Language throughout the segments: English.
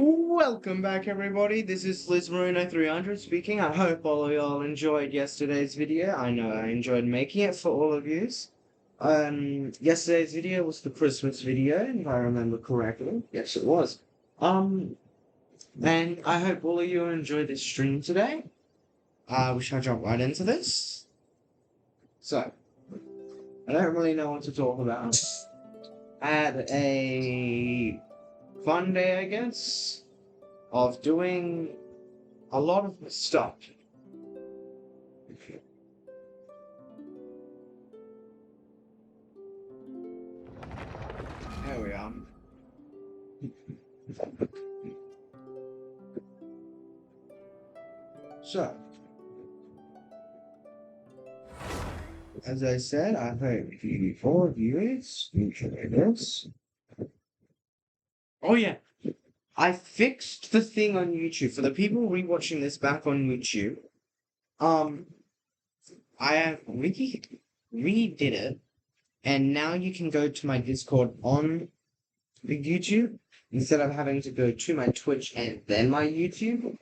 Welcome back, everybody. This is LizMaruno300 speaking. I hope all of y'all enjoyed yesterday's video. I know I enjoyed making it for all of yous. Yesterday's video was the Christmas video, if I remember correctly. Yes, it was. And I hope all of you enjoyed this stream today. We shall jump right into this. So, I don't really know what to talk about. I had a fun day, I guess, of doing a lot of stuff. There we are. So, as I said, I hope you all viewers enjoy this. Oh yeah, I fixed the thing on YouTube. For the people rewatching this back on YouTube, I have redid it, and now you can go to my Discord on the YouTube instead of having to go to my Twitch and then my YouTube,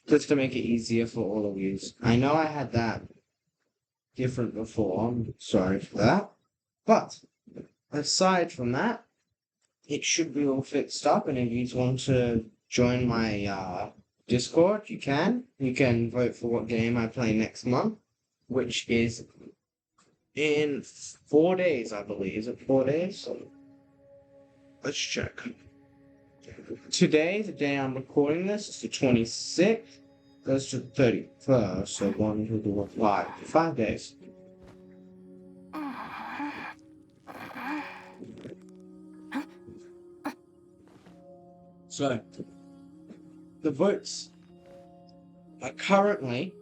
just to make it easier for all of you. I know I had that different before. I'm sorry for that, but aside from that, it should be all fixed up, and if you want to join my Discord, you can. You can vote for what game I play next month, which is in 4 days, I believe. Is it 4 days? Let's check. Today, the day I'm recording this, is the 26th. Goes to the 31st, so 1, 2, 3, 4, 5 days. So, the votes are currently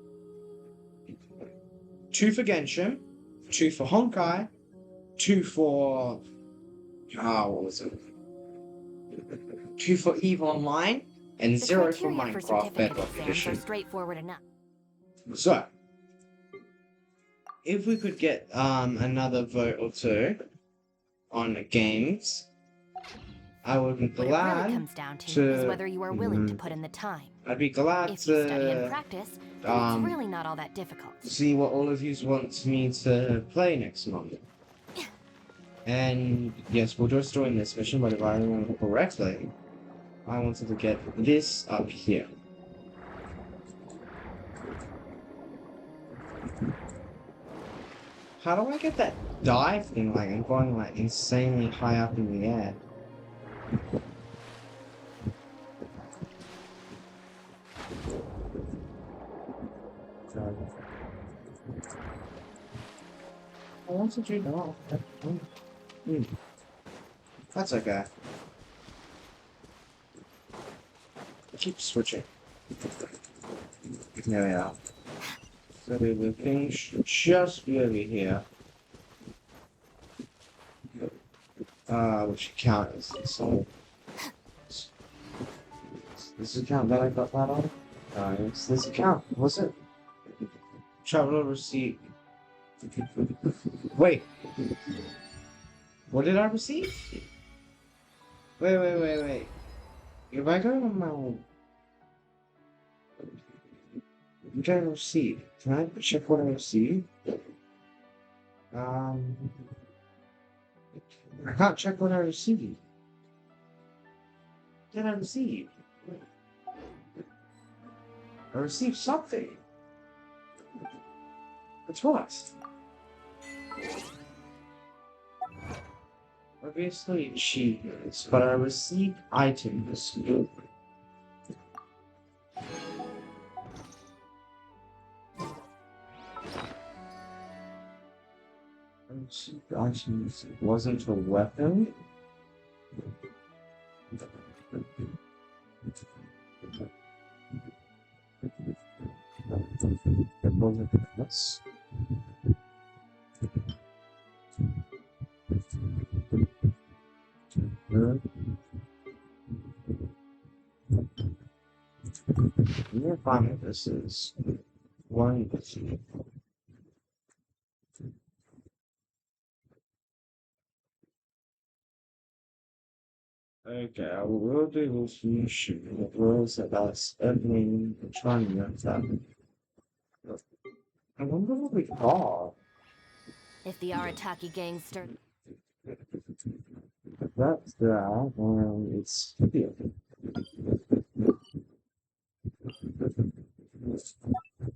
2 for Genshin, 2 for Honkai, 2 for... what was it? 2 for EVE Online, and 0 for Minecraft Bedrock Edition. Straightforward enough. So, if we could get another vote or two on the games, I would be glad what it really comes down to is whether you are willing to put in the time. I'd be glad if you study and practice, then it's really not all that difficult. See what all of you want me to play next month. And yes, we're just doing this mission, but if I remember correctly, I wanted to get this up here. How do I get that dive thing? Like, I'm going like insanely high up in the air. I want to do that. That's okay. Keep switching. There we are. So the thing should just be over here. Which account is this? This account that I got that on? It's this account. What's it? Traveler receipt. Wait. What did I receive? Wait. If I go to my... What did I receive? Can I check what I received? I can't check what I received. What did I receive? I received something. It's what? Obviously achievements, but I received items. Items wasn't a weapon. It wasn't this. You're fine with this is one. Okay, I will do this mission. It was about opening and trying that. I wonder what we got. If the Arataki gangster... That's that. It's here.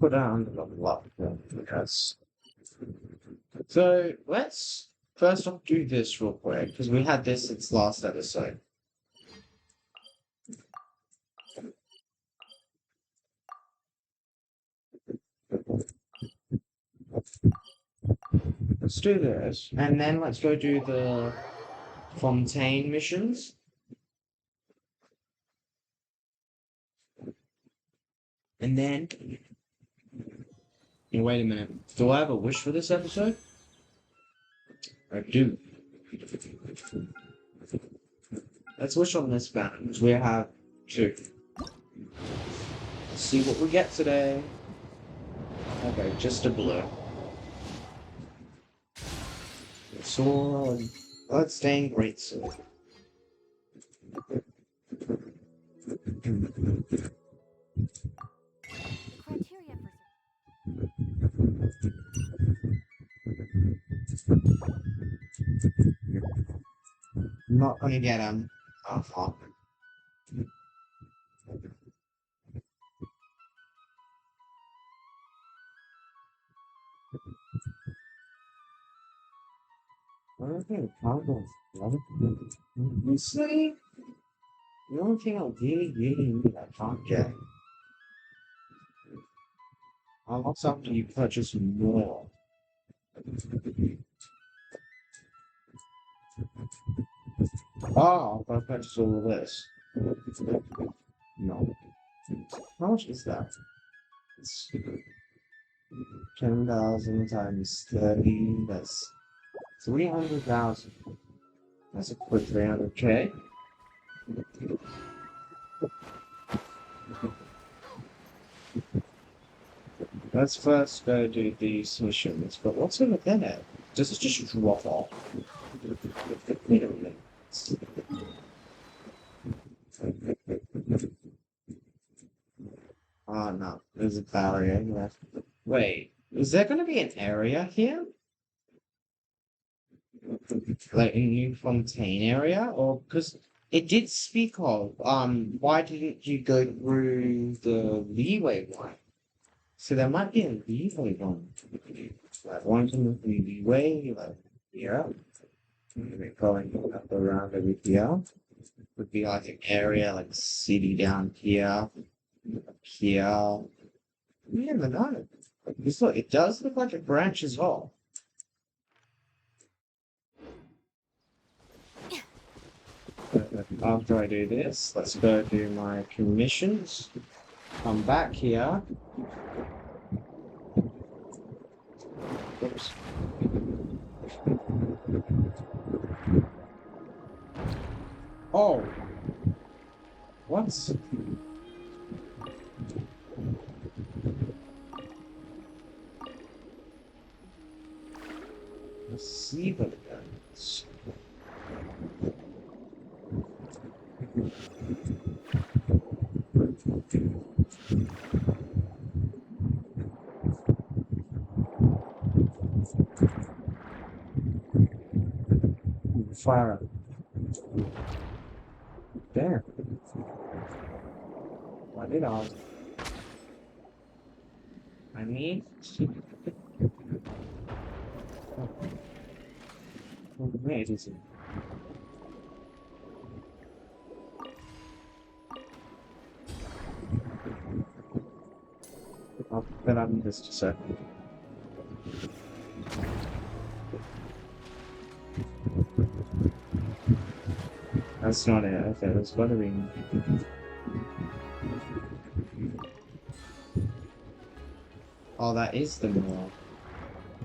Put down the block. Yes. So let's first off do this real quick because we had this since last episode. Let's do this, and then let's go do the Fontaine missions. And then, wait a minute. Do I have a wish for this episode? I do. Let's wish on this banner, because we have two. Let's see what we get today. Okay, just a blue. Sword. Bloodstained greatsword. Criteria for... I'm not gonna get him. Oh, fuck. Okay, cowboys. You see? The only thing I really need I can't get. Unless after you purchase more. Oh, I've got to purchase all of this. No. How much is that? It's 10,000 times 30. That's 300,000. That's a quick 300k. Let's first go do these missions, but what's over there? Does it just drop off? Wait a minute. Oh no, there's a barrier left. Wait, is there gonna be an area here? Like a new Fontaine area? Or because it did speak of, why didn't you go through the leeway one? So there might be a leeway one. Like one from the leeway, like here. Maybe going up around over here. Would be like an area like city down here. Up here. You never know. Because look, it does look like it branches off. After I do this, let's go do my commissions. Come back here. Oops. Oh! What? Let's see what it does. Fire. There. Why did I? I need. Oh, wait, is it? I'll put on this just a second. That's not it. Okay, that's buttering. Oh, that is the node.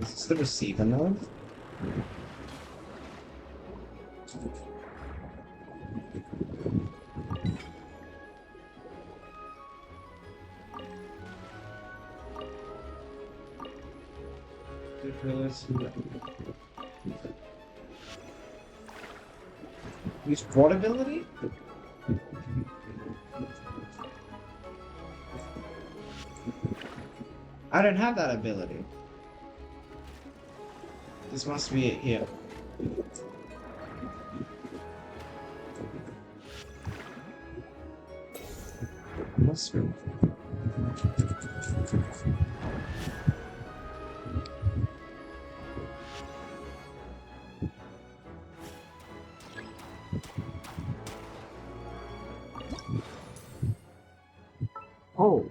Is this the receiver node? Use what ability? I don't have that ability. This must be it here. Must be. Oh.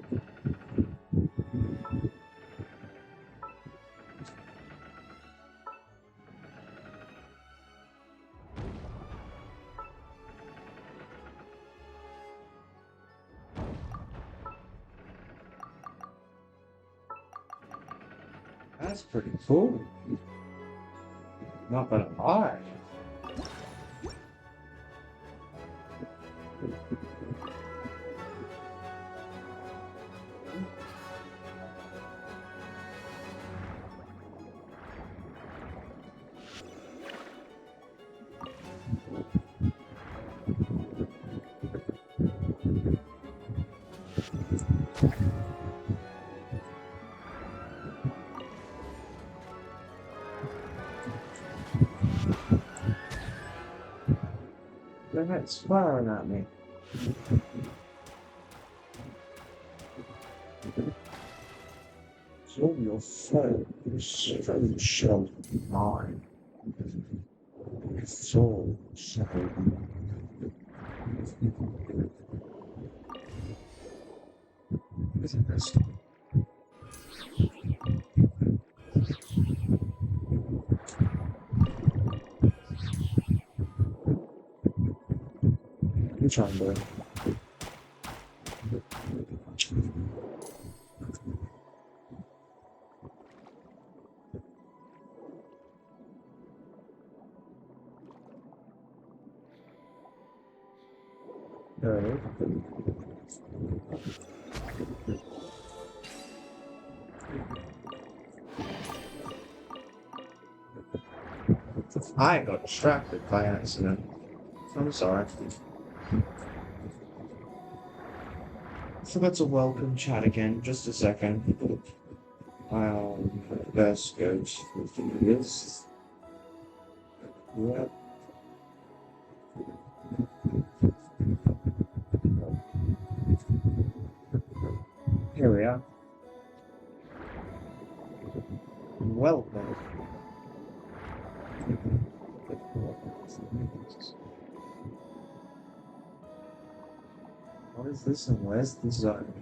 That's pretty cool. Not gonna lie. The heck's firing at me? So your soul is so shall mine. Your soul shall be. Isn't this? I'm trying to. I got distracted by accident. I'm sorry. I forgot to welcome chat again. Just a second. I'll best go to this. Yep. Here we are. Welcome. What is this and where's the zone?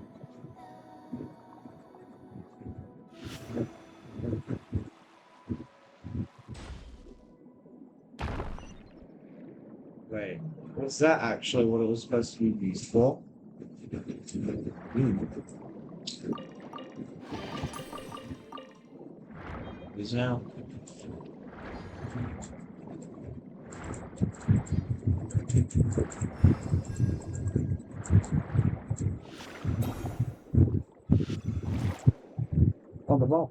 Wait, was that actually what it was supposed to be used for? Is now. On the ball.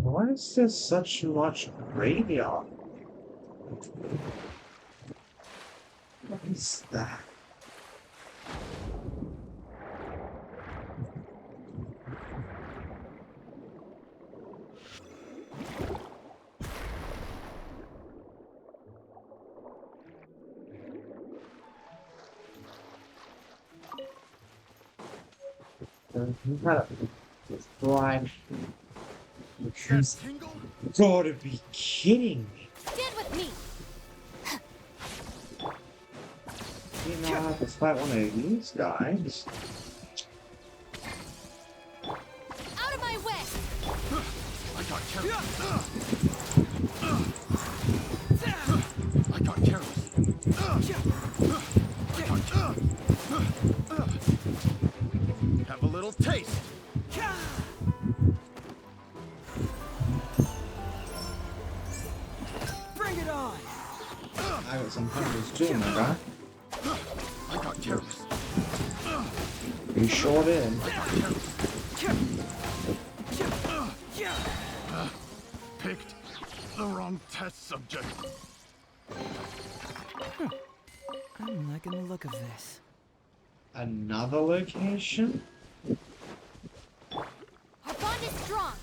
Why is there such much graveyard? What is that? You gotta fly. You gotta be kidding me. Stand with me. You know how to fight one of these guys. Out of my way. I got careless. I got careless. Have a little taste. Bring it on. I got some punches too, my guy. I got careless. You sure did. Picked the wrong test subject. I'm liking the look of this. Another location? Our bond is strong.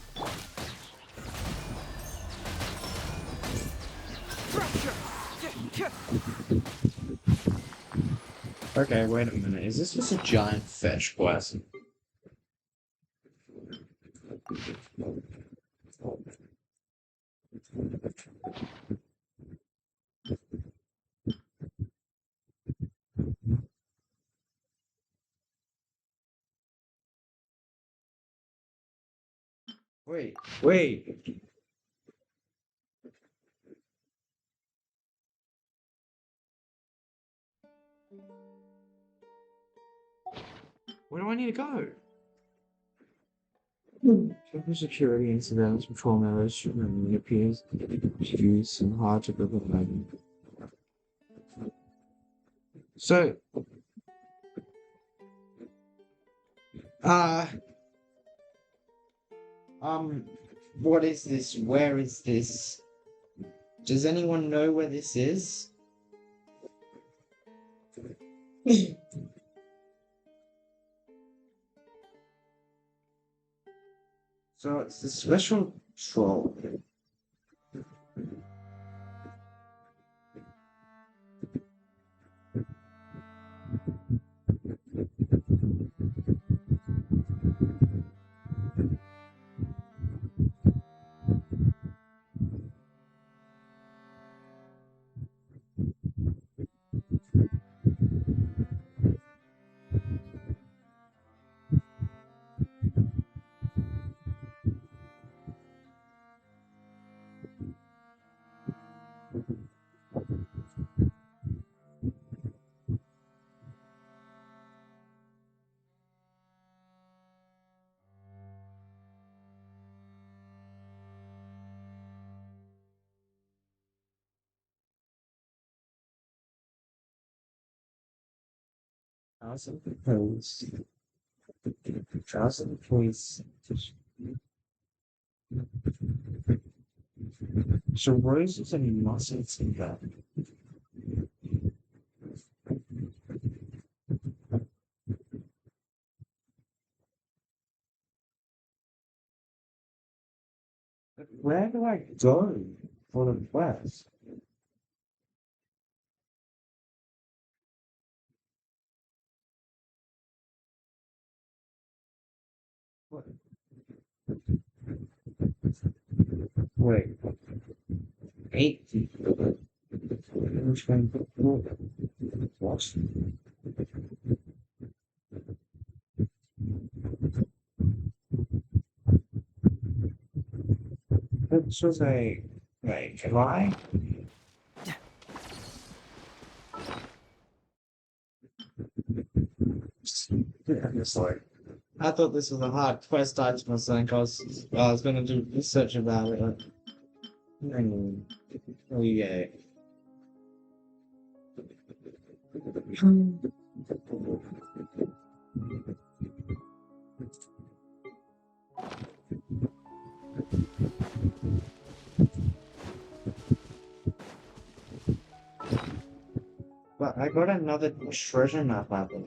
Okay, wait a minute. Is this just a giant fetch quest? Wait. Where do I need to go? Simple security incidents, patrol members, it appears confused and hard to provide. So, uh, what is this? Where is this? Does anyone know where this is? So it's the special troll. Thousand proposed. Thousand points. So roses and mussels in that. But where do I go for the quest? What? Wait. 8. Which one? What? This was a. Wait, can I? Yeah, it's like. I thought this was a hard quest item or something. I was going to do research about it. Oh, yeah. But I got another treasure map out there.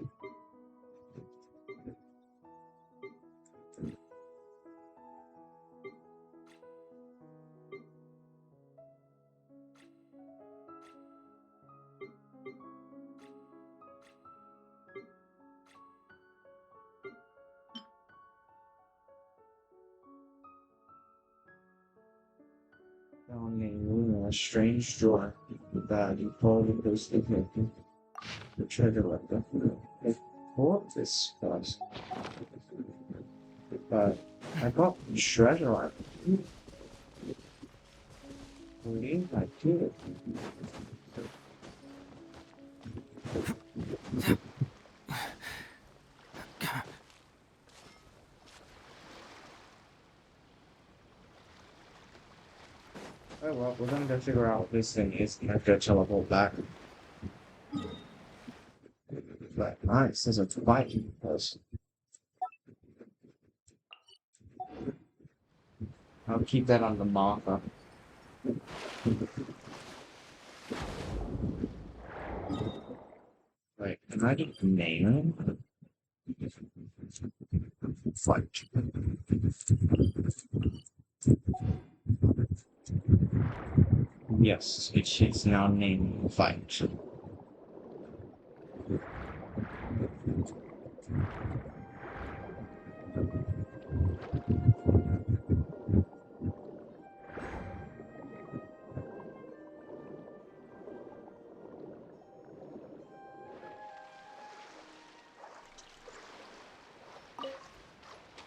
Found a strange drawer that you probably posted the treasure letter. I thought this was, but I got the treasure letter. I believe I did. Oh well, we're gonna go figure out what this thing is and have to teleport back. But nice, there's a fighting person. I'll keep that on the marker. Wait, can I just name it? Fight. Yes, it is now named Fight.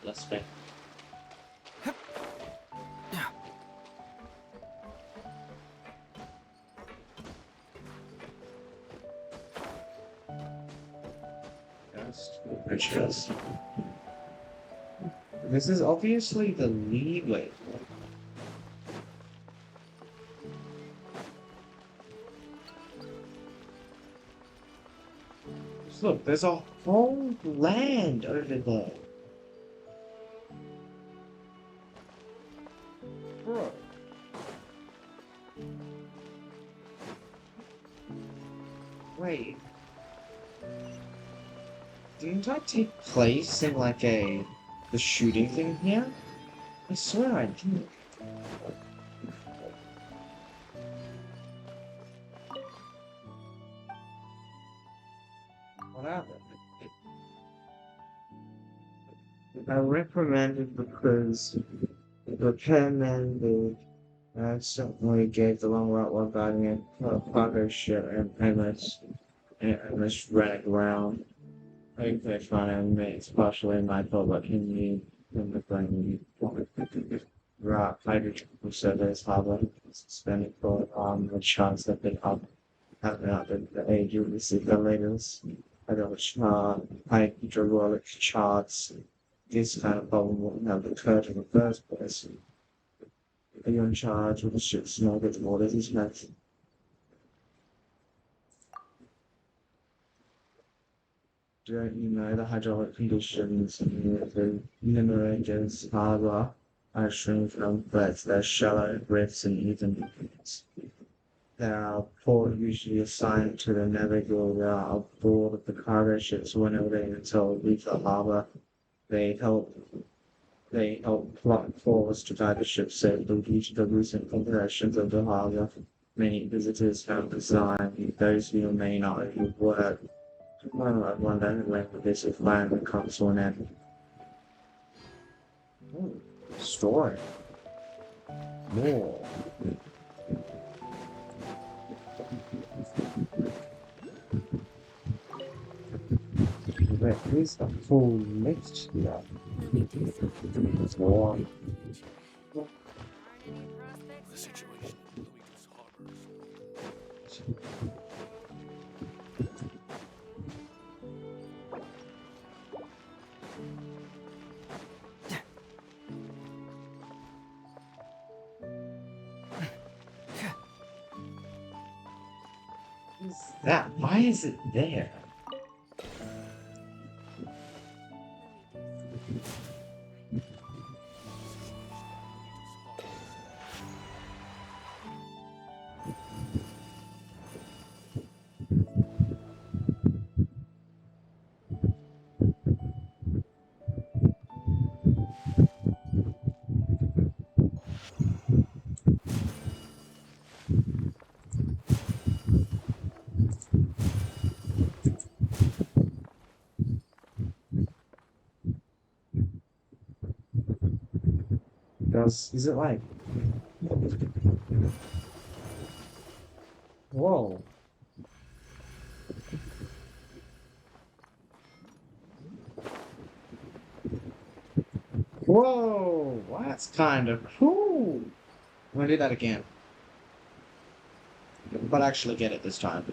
That's fair. Yes, this is obviously the leeway. Look, there's a whole land over there. Bro. Wait. Didn't I take place in like the shooting thing here? I swear I did. What happened? I reprimanded because the repairman accidentally gave the long route while guiding a cargo ship and almost ran aground. Okay, fine, I admit it's partially my fault, but can you blame me? Right, hydrogen service harbor suspended for the charts that been up happened out the age you received the latest hydraulic charts. This kind of problem wouldn't have occurred in the first place. Are you in charge of the ship's mortgage orders is next? Don't you know the hydraulic conditions in the Nimerages harbor are strewn from threats that shallow rifts and even there are port usually assigned to the navigator aboard of the cargo ships whenever they leave the harbor. They help plot forwards to guide the ship safely due to the recent operations of the harbor. Many visitors have designed those who may not have worked. I wonder when this is finally comes to an end. Ooh, story. More. There is a full list here. Go on. The situation in Louis's harbors. What is that? Why is it there? Is it like... Whoa. Whoa, that's kind of cool. I'm gonna do that again. But actually get it this time.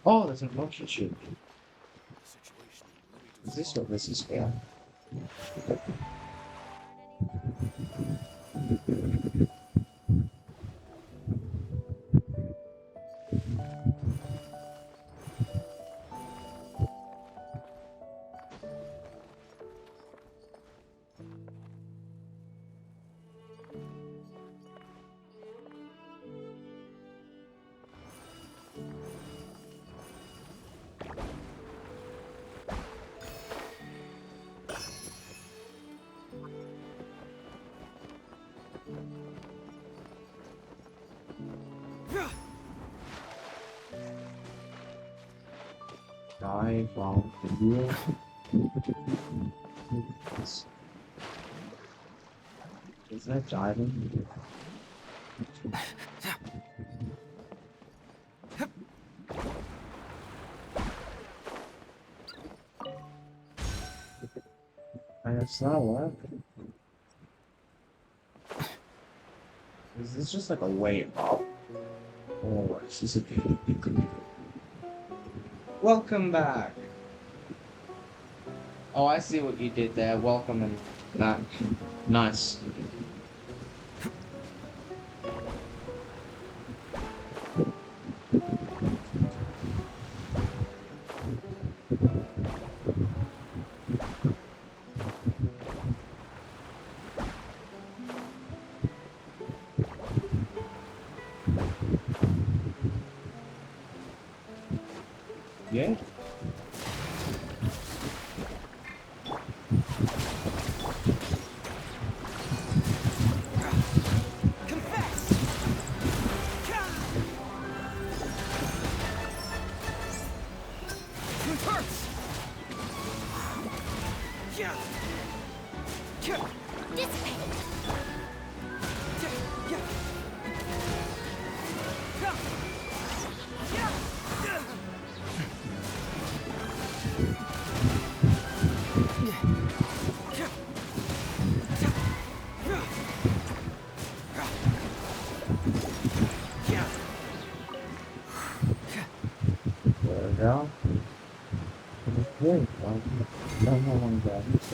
Oh, there's an motion shoot. Is this what this is for? Die from the wheel. Is that diving? It's not working. Is this just like a way up? Or is this a... Welcome back! Oh, I see what you did there. Welcome and back. Nice. Yeah. There we go. Great. Don't know one grab this.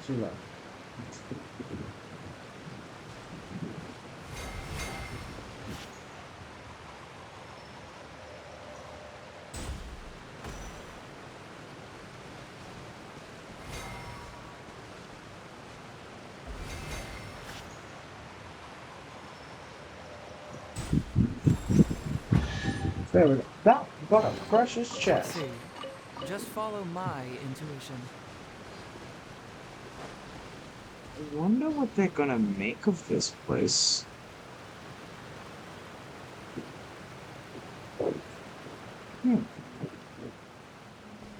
Too low. There we go. That got a precious Let's chest. see. Just follow my intuition. I wonder what they're gonna make of this place.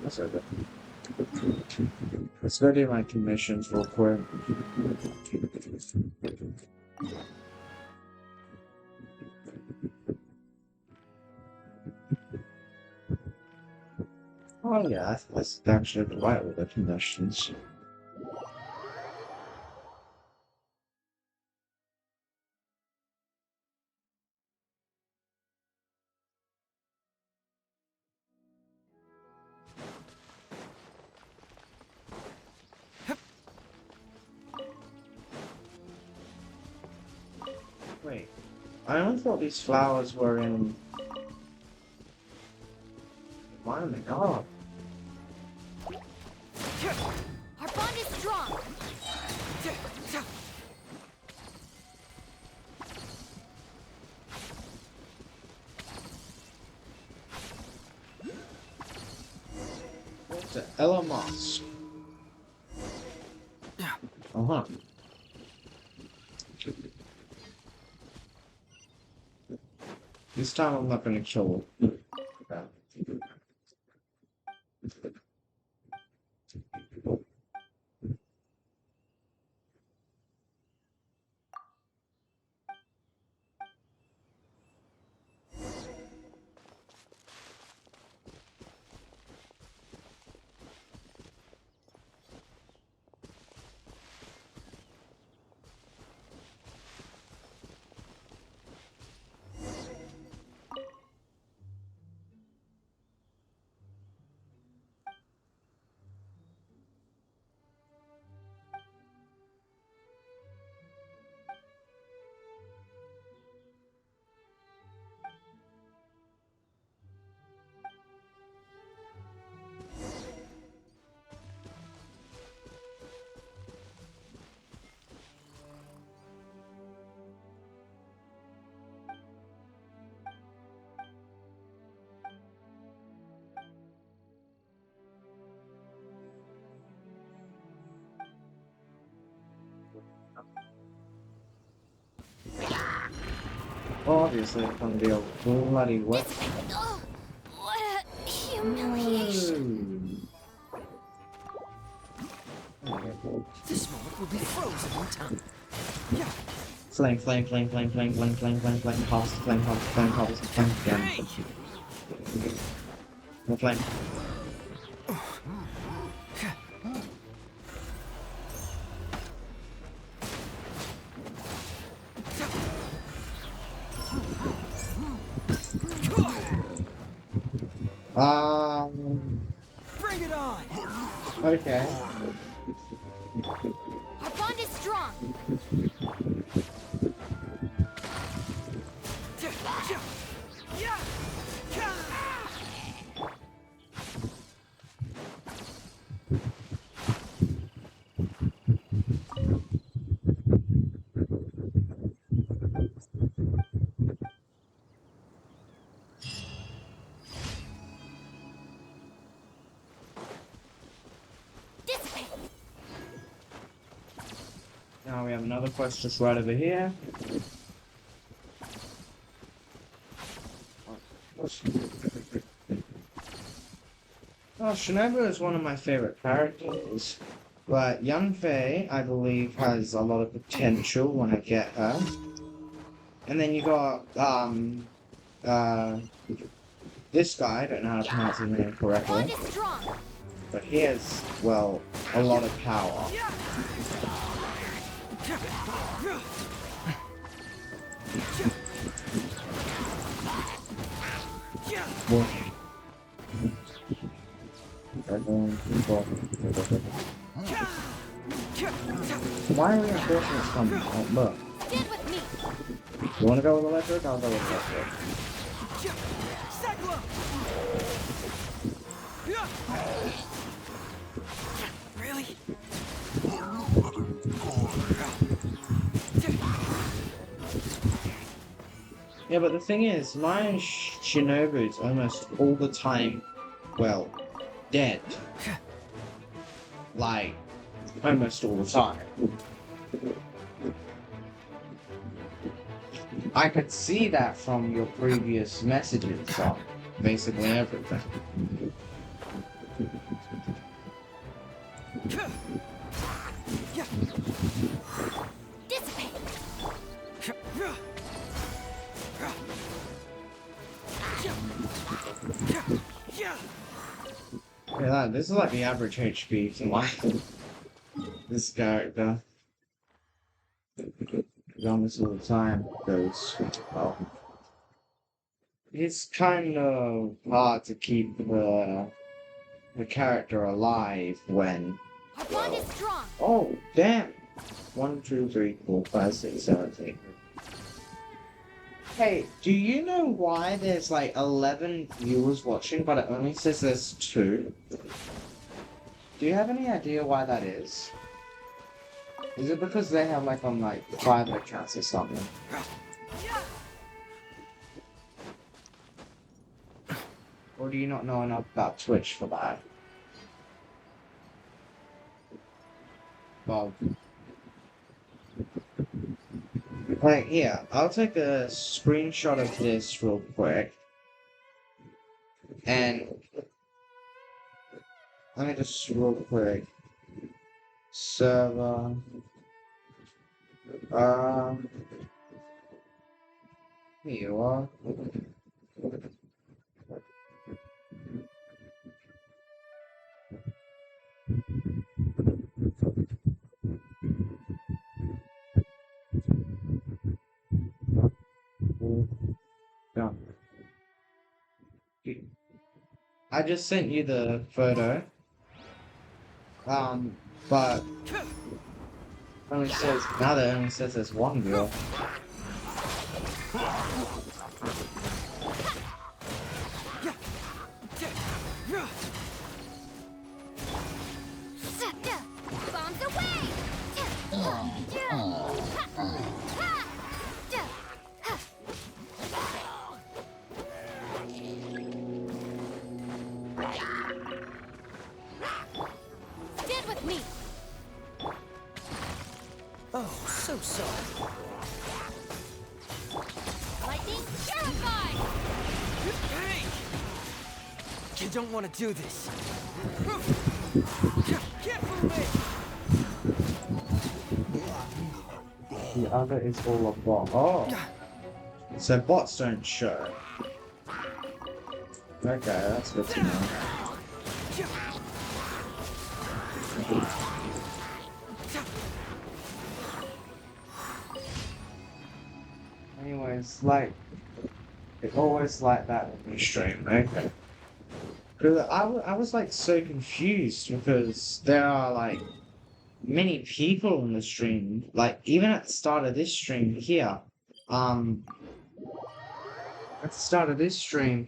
That's okay. Let's go do my commissions real quick. Oh yeah, that's actually the right with the commissions. Wait, I only thought these flowers were in... Why am I gone? Our bond is strong. What's it? Ella Moss. Uh-huh. This time I'm not gonna kill him. Okay. Obviously, it's gonna be a bloody wet. Oh, what a humiliation. This moment will be frozen in time. Yeah. Flame, flame, flame, flame, flame, flame, flame, flame, flame, harvest, flame, harvest, flame, harvest, flame, again. Hey! More flame. Bring it on! Okay. Our bond is strong. Yeah! Dissipate. Now we have another quest just right over here. Oh, Shinobu is one of my favorite characters, but Yanfei, I believe, has a lot of potential when I get her. And then you got, this guy, I don't know how to pronounce his name correctly, Bond is strong. but he has, well, a lot of power. Well, why are reinforcements coming? Oh, look. Stand with me. You wanna go with electric? I'll go with electric. Really? Yeah, but the thing is, my Shinobu's almost all the time, well, dead. Like, almost all the time. I could see that from your previous messages on basically everything. Dissipate. Yeah, this is like the average HP for my this character. On this all the time goes well. It's kind of hard to keep the character alive when. Our bond is strong. Oh damn! 1, 2, 3, 4, 5, 6, 7, 8. Hey, do you know why there's like 11 viewers watching, but it only says there's 2? Do you have any idea why that is? Is it because they have like on like private accounts or something? Or do you not know enough about Twitch for that? Well, like, yeah, I'll take a screenshot of this real quick. And let me just real quick. Server. Here you are. Done. I just sent you the photo. But only says now that it only says there's one girl. Bombs away. Stand with me. Oh, so sorry. Light don't want to do this. Can't fool me! The other is all a bot. Oh! So bots don't show. Okay, that's good to know. Anyways, like, it's always like that when you stream, okay? Because I was like so confused because there are like many people in the stream. Like even at the start of this stream here, at the start of this stream,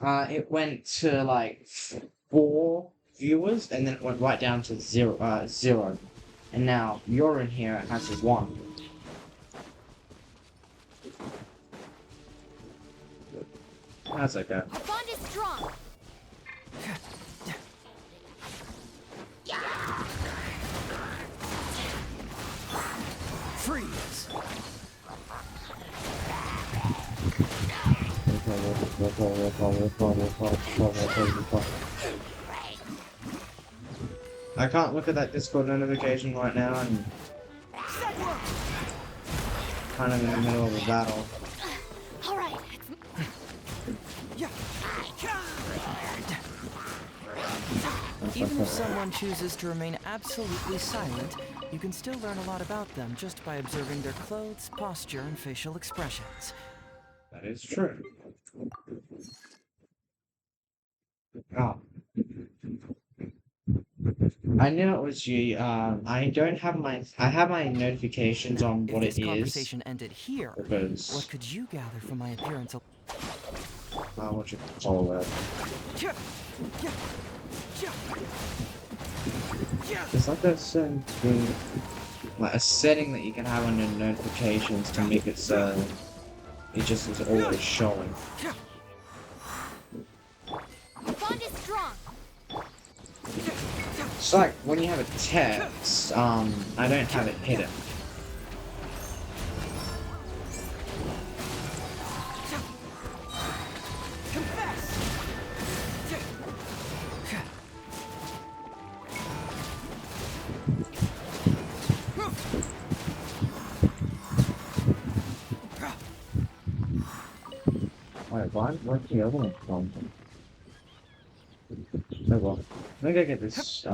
it went to like 4 viewers and then it went right down to zero. And now you're in here, it has 1. That's okay. Our bond is strong. Freeze! I can't look at that Discord notification right now. I'm kind of in the middle of a battle. All right. Even if someone chooses to remain absolutely silent, you can still learn a lot about them just by observing their clothes, posture, and facial expressions. That is true. Oh. I knew it was you. I don't have my. I have my notifications on what If it this is. conversation ended here, Because what could you gather from my appearance? what you call it. There's like a certain thing, like a setting that you can have on your notifications to make it so it just is always showing. Our bond is strong. It's like when you have a text, I don't have it hidden. Wait, where's the other one from? Oh well. Let me go get this,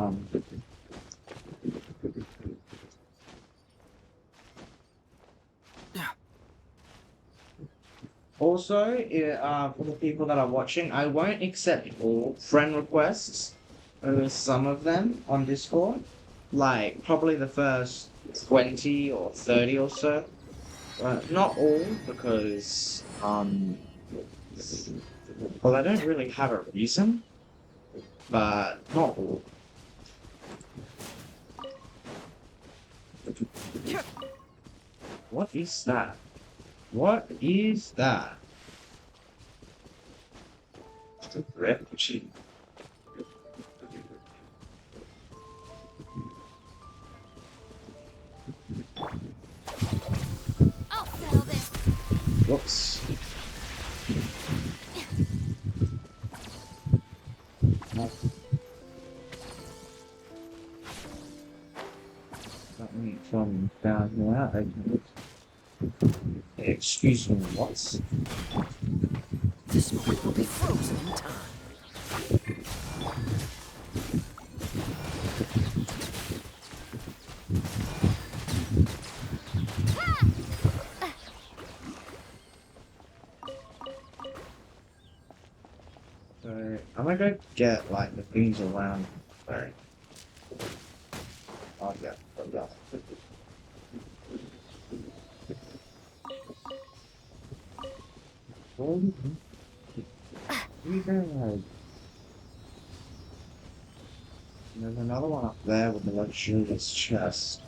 Also, for the people that are watching, I won't accept all friend requests. There's some of them on Discord. Like, probably the first 20 or 30 or so. Not all, because, well, I don't really have a reason. But not all. What is that? What is that? It's a refugee. I'll settle this. Whoops. No. Got me from down here. Excuse me, what? This moment will be frozen in time. So, I'm gonna go get, like, the things around. Sorry. Oh, yeah. Oh, yeah. There's another one up there with the luxurious chest.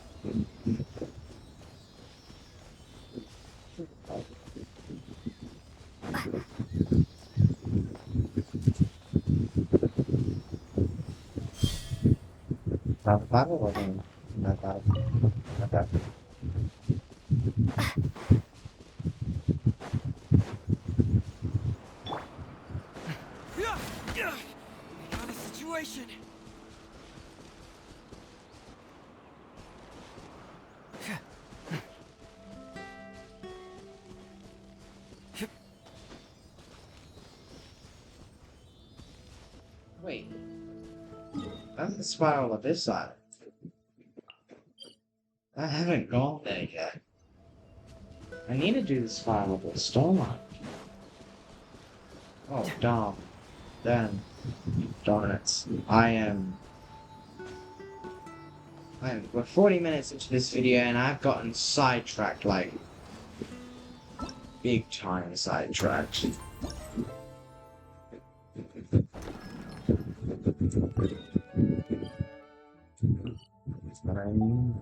situation! Wait. That's the spiral of this side. I haven't gone there yet. I need to do the spiral of the storm. Oh, darn. Then, darn it. We're 40 minutes into this video and I've gotten sidetracked, like, big time sidetracked. But I mean,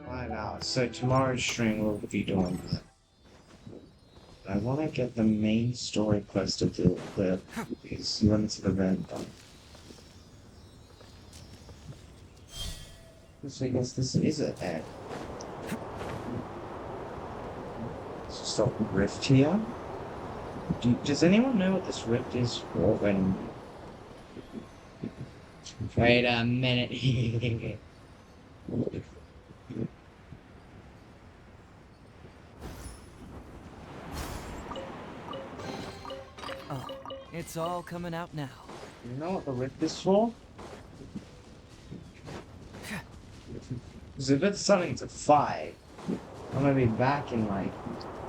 5 hours. So tomorrow's stream will be doing that. I want to get the main story quest of these limited event done. So I guess this is an egg. Let's just stop the rift here. Does anyone know what this rift is for? Wait a minute. Oh, it's all coming out now. You know what the rift is for? Because if it's starting to fight, I'm gonna be back in like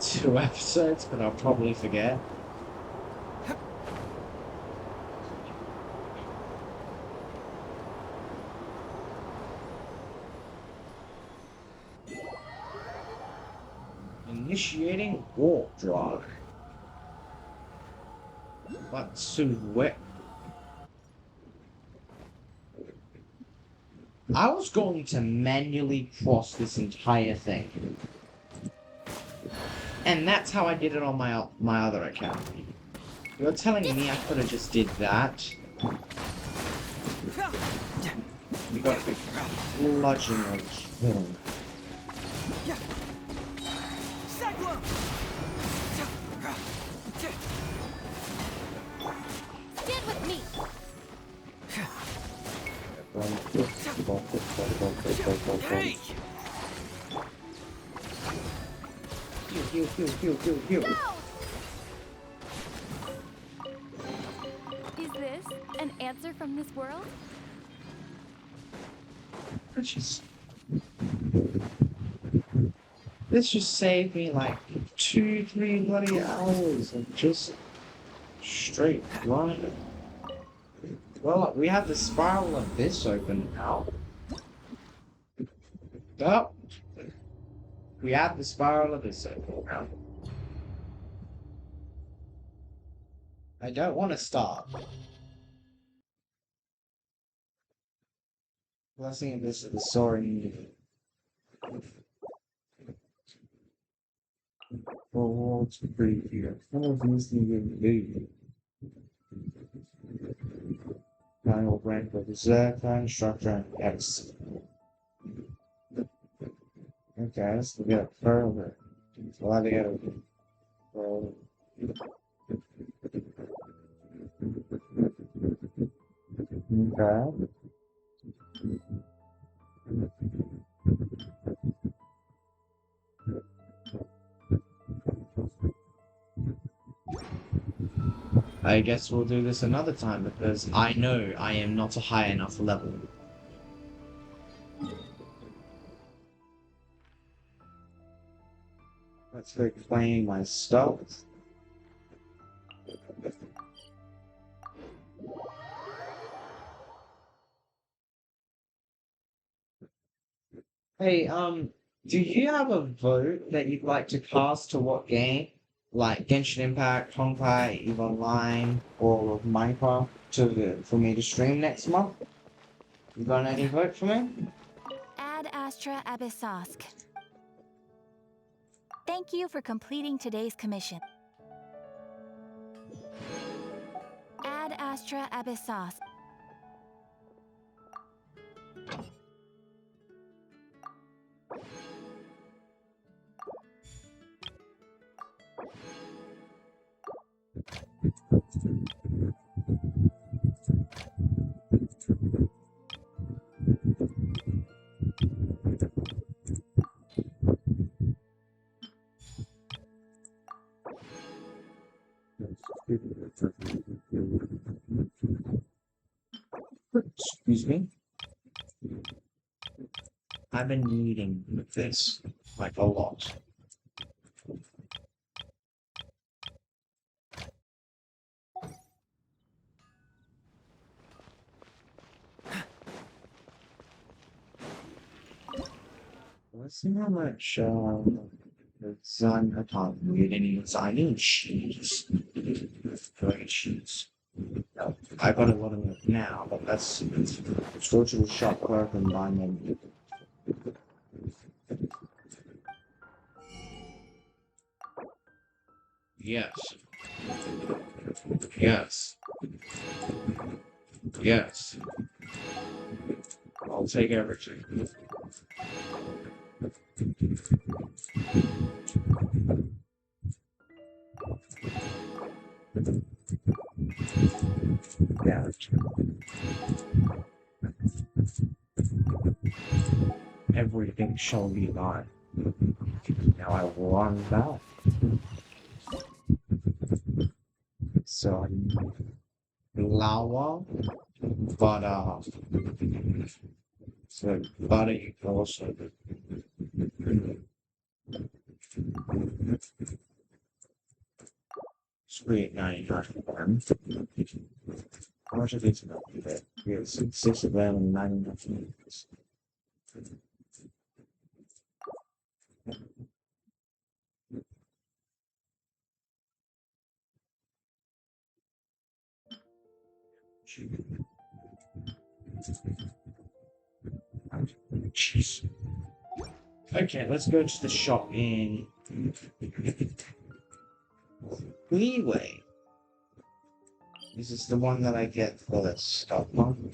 2 episodes, but I'll probably forget. Initiating warp drive. But soon wet. I was going to manually cross this entire thing. And that's how I did it on my other account. You're telling me I could have just did that? You got to be bludgeoned killing. Stand with me. Hey! Heal. No! Is this an answer from this world? This just saved me like 2-3 bloody hours of just straight running. Well, we have the spiral of this open now. Oh, we have the spiral of this open now. I don't want to stop. Blessing of this is the soaring. Oh, it's pretty here. How is this even big? Final rank of Berserk, Structure, and X. Okay, let's get it further. We'll have to get it further. Okay. I guess we'll do this another time because I know I am not a high enough level. Let's go claim my stuff. Hey, do you have a vote that you'd like to cast to what game? Like Genshin Impact, Honkai, EVE Online, or Minecraft for me to stream next month? You got any vote for me? Ad Astra Abyssosk. Thank you for completing today's commission. Ad Astra Abyssosk. Excuse me. I've been needing this, like, a lot. Let's see how much, design, I can't read any designing sheets. Going sheets. No, I got a lot of it now, but that's structural shop clerk environment. Yes. Yes. Yes. I'll take everything. Yeah. Everything shall be mine. Now I will run back. So I need flour, butter. So butter you can also Sweet 99. How much of these milk do they? We have six of them and 99. Jeez. Okay, let's go to the shop in Leeway. This is the one that I get for the stock one.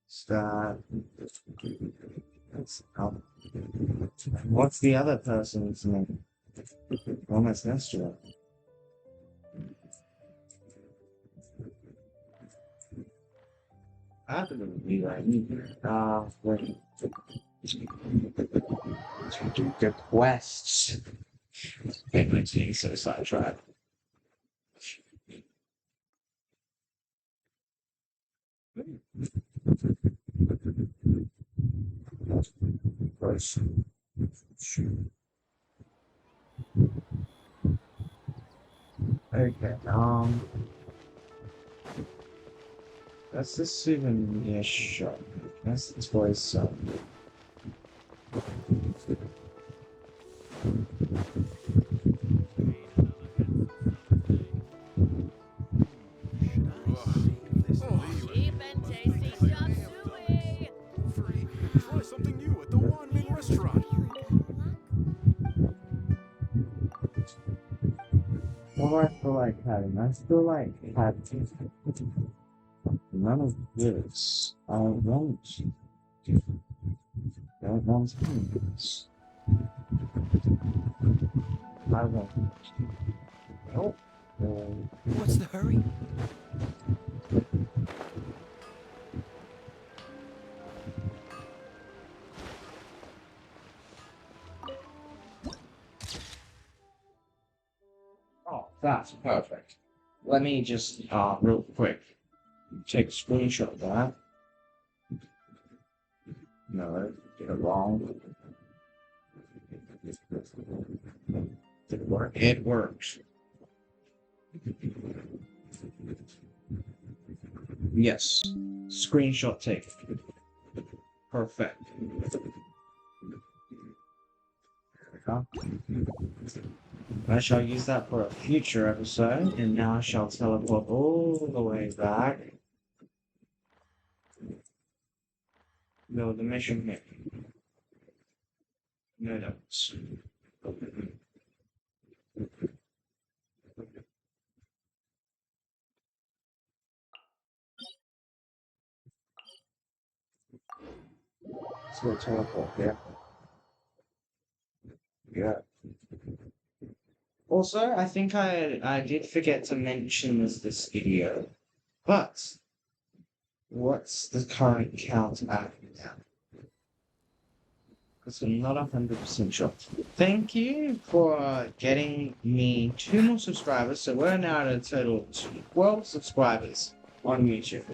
Start. What's the other person's name? Almost next to it. I have to Leeway. Wait. The quests. It makes me so sidetracked. Okay, that's the souvenir shop. That's the toy shop. Cheap and tasty chop suey! Free. Try something new at the Wanming restaurant. What do I feel like having? I feel like having none of this. I don't want this. I want. Nope. What's the hurry? Oh, that's perfect. Let me just, real quick, take a screenshot of that. No, get it wrong. Did it work? It works. Yes. Screenshot taken. Perfect. I shall use that for a future episode, and now I shall teleport all the way back. No, the mission here. No notes. Let's go teleport here. Yeah. Also, I think I did forget to mention this video, but what's the current count at now? because I'm not 100% sure. Thank you for getting me 2 more subscribers, so we're now at a total of 12 subscribers on YouTube.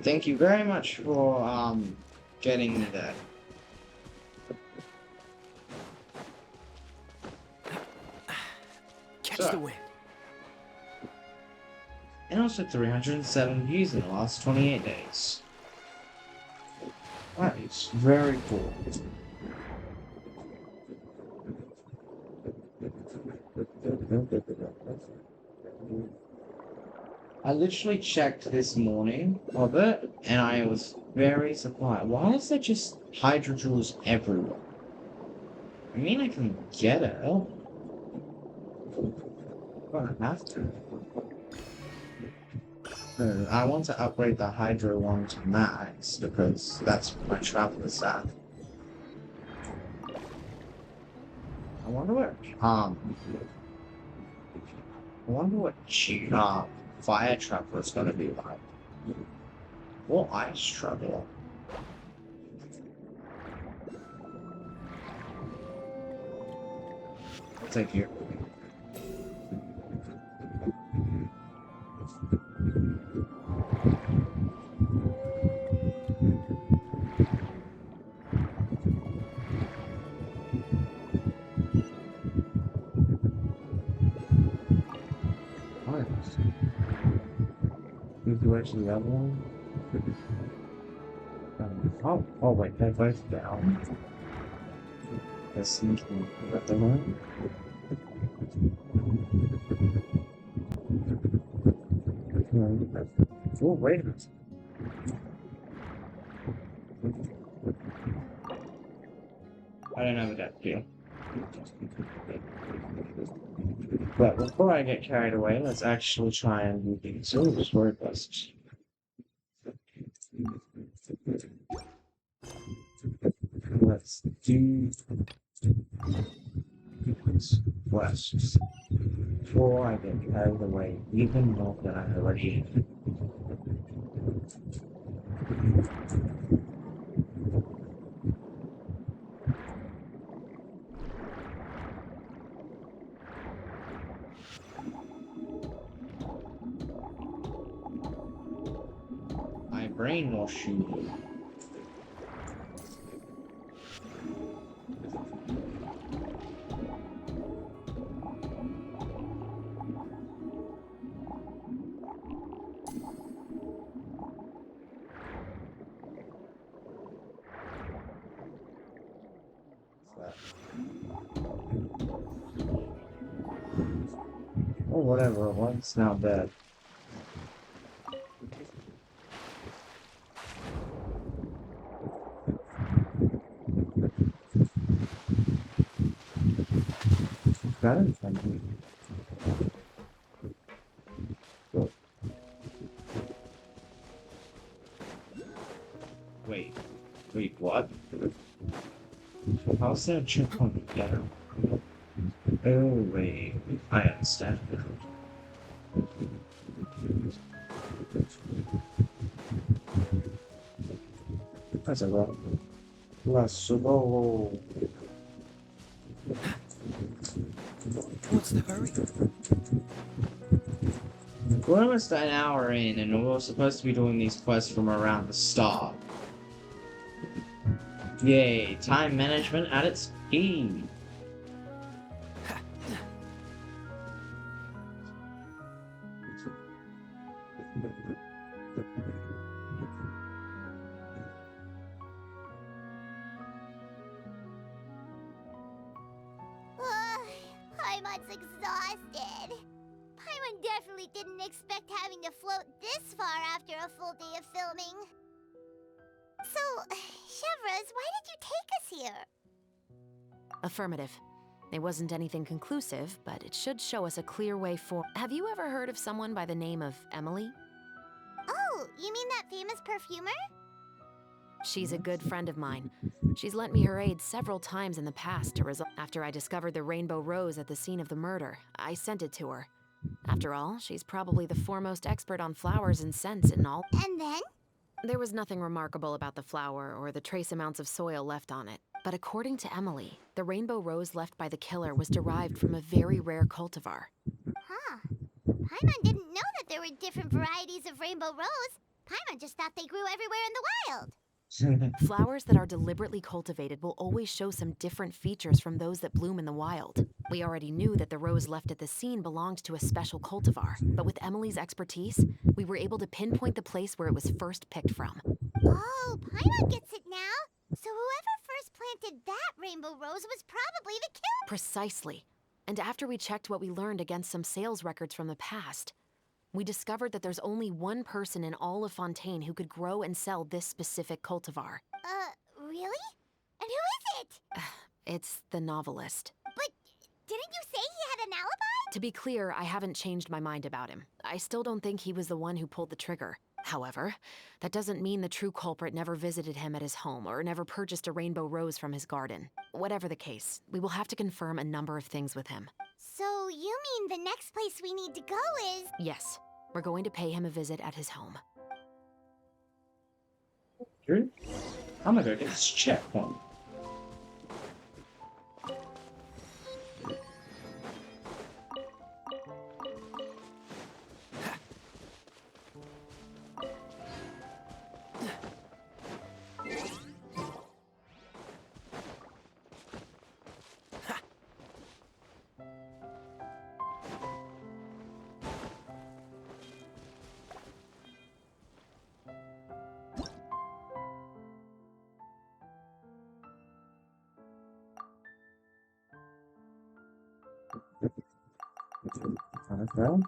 Thank you very much for getting me that. Catch So- the wind. And also 307 views in the last 28 days. That is very cool. I literally checked this morning of it, and I was very surprised. Why is there just hydro jewels everywhere? I mean, I can get it. But I have to. I want to upgrade the Hydro one to max because that's my traveler stat. I wonder what fire traveler is gonna be like. Or ice traveler. Thank you. Nice. Who's actually the other one? Oh wait, they're both down. They're sneaking at the moment. Oh, wait a minute. I don't know what that feel. But before I get carried away, let's actually try and do these. So just word busts. Let's do these quests before I get carried away even more than I already am. I brainwash you. Or whatever it was, it's now dead. Got it? Thank you. Good. Wait, what? How's that checkpoint together? Oh, wait, I understand now. That's a lot. Let's go. What's the hurry? We're almost an hour in, and we're supposed to be doing these quests from around the start. Yay, time management at its peak. Paimon's exhausted. Paimon definitely didn't expect having to float this far after a full day of filming. So, Chevrolet, why did you take us here? Affirmative. It wasn't anything conclusive, but it should show us a clear way forward. Have you ever heard of someone by the name of Emily? Oh, you mean that famous perfumer? She's a good friend of mine. She's lent me her aid several times in the past to resolve. After I discovered the rainbow rose at the scene of the murder, I sent it to her. After all, she's probably the foremost expert on flowers and scents in all. And then? There was nothing remarkable about the flower or the trace amounts of soil left on it. But according to Emily, the rainbow rose left by the killer was derived from a very rare cultivar. Huh. Paimon didn't know that there were different varieties of rainbow rose. Paimon just thought they grew everywhere in the wild. Flowers that are deliberately cultivated will always show some different features from those that bloom in the wild. We already knew that the rose left at the scene belonged to a special cultivar, but with Emily's expertise, we were able to pinpoint the place where it was first picked from. Oh, Paimon gets it now. So whoever first planted that rainbow rose was probably the killer. Precisely. And after we checked what we learned against some sales records from the past, we discovered that there's only one person in all of Fontaine who could grow and sell this specific cultivar. Really? And who is it? It's the novelist. But didn't you say he had an alibi? To be clear, I haven't changed my mind about him. I still don't think he was the one who pulled the trigger. However, that doesn't mean the true culprit never visited him at his home or never purchased a rainbow rose from his garden. Whatever the case, we will have to confirm a number of things with him. So you mean the next place we need to go is... Yes, we're going to pay him a visit at his home. True. I'm gonna go get this checkpoint. Okay.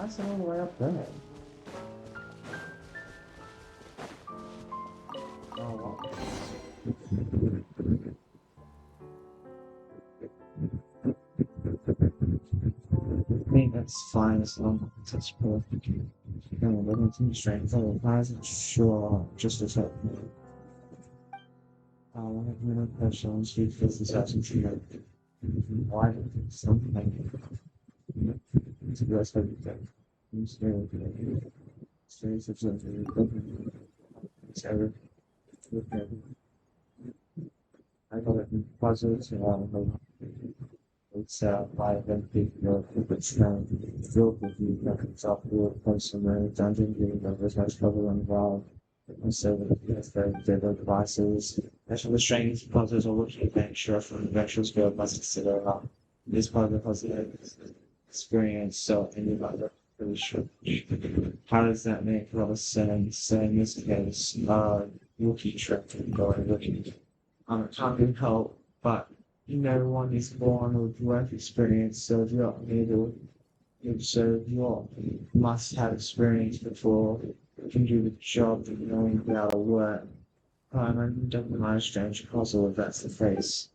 Why is it all the way up there? Oh, well. I mean, that's fine as long as it's perfect. No, but it's in strength. Otherwise, it's sure just as helpful. I have no pressure on street business as a trio. Why something like it's the rest of the thing. Stays of something. Sarah. I got it in puzzles and it's by them people it's filled with you that comes up with consumer dungeon game that there's much trouble involved. And so it's very different devices. Actually, the strange puzzles are looking at sure from the virtual scale must consider this part of the puzzle experience, so any other really sure. How does that make a lot of sense? So in this case, Wookiee trip going looking. Can't help but no one is born with work experience, so you must have experience before you can do the job that you know how to work. I don't mind a strange puzzle if that's the case.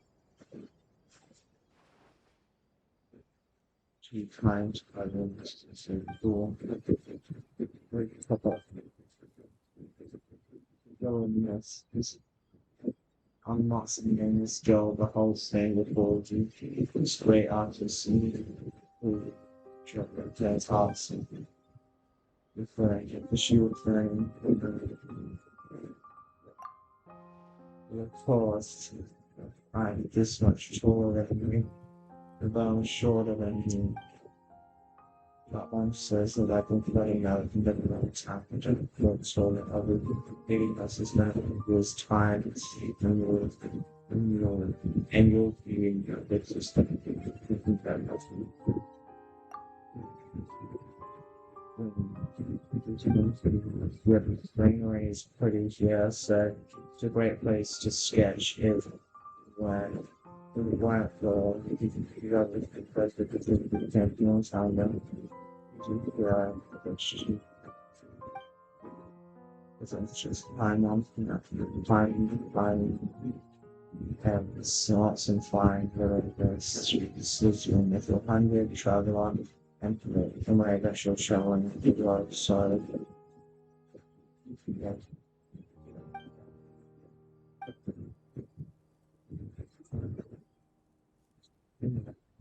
To be kind, I don't so cool. Go in, yes. I'm not seeing this girl the whole thing before you. It's great artists who their tasks referring to she referring of course I'm this much taller than you, about I'm shorter than you. But one says that I've been playing out in the long time and don't feel so that I will be giving us as many years time and sleep and you'll be in your business that very much. The greenery is pretty here, so it's a great place to sketch if when One of the others because the champions on them. It's just time on time and slots and flying the streets in the 100 travel on and my actual traveling to our side. Yeah.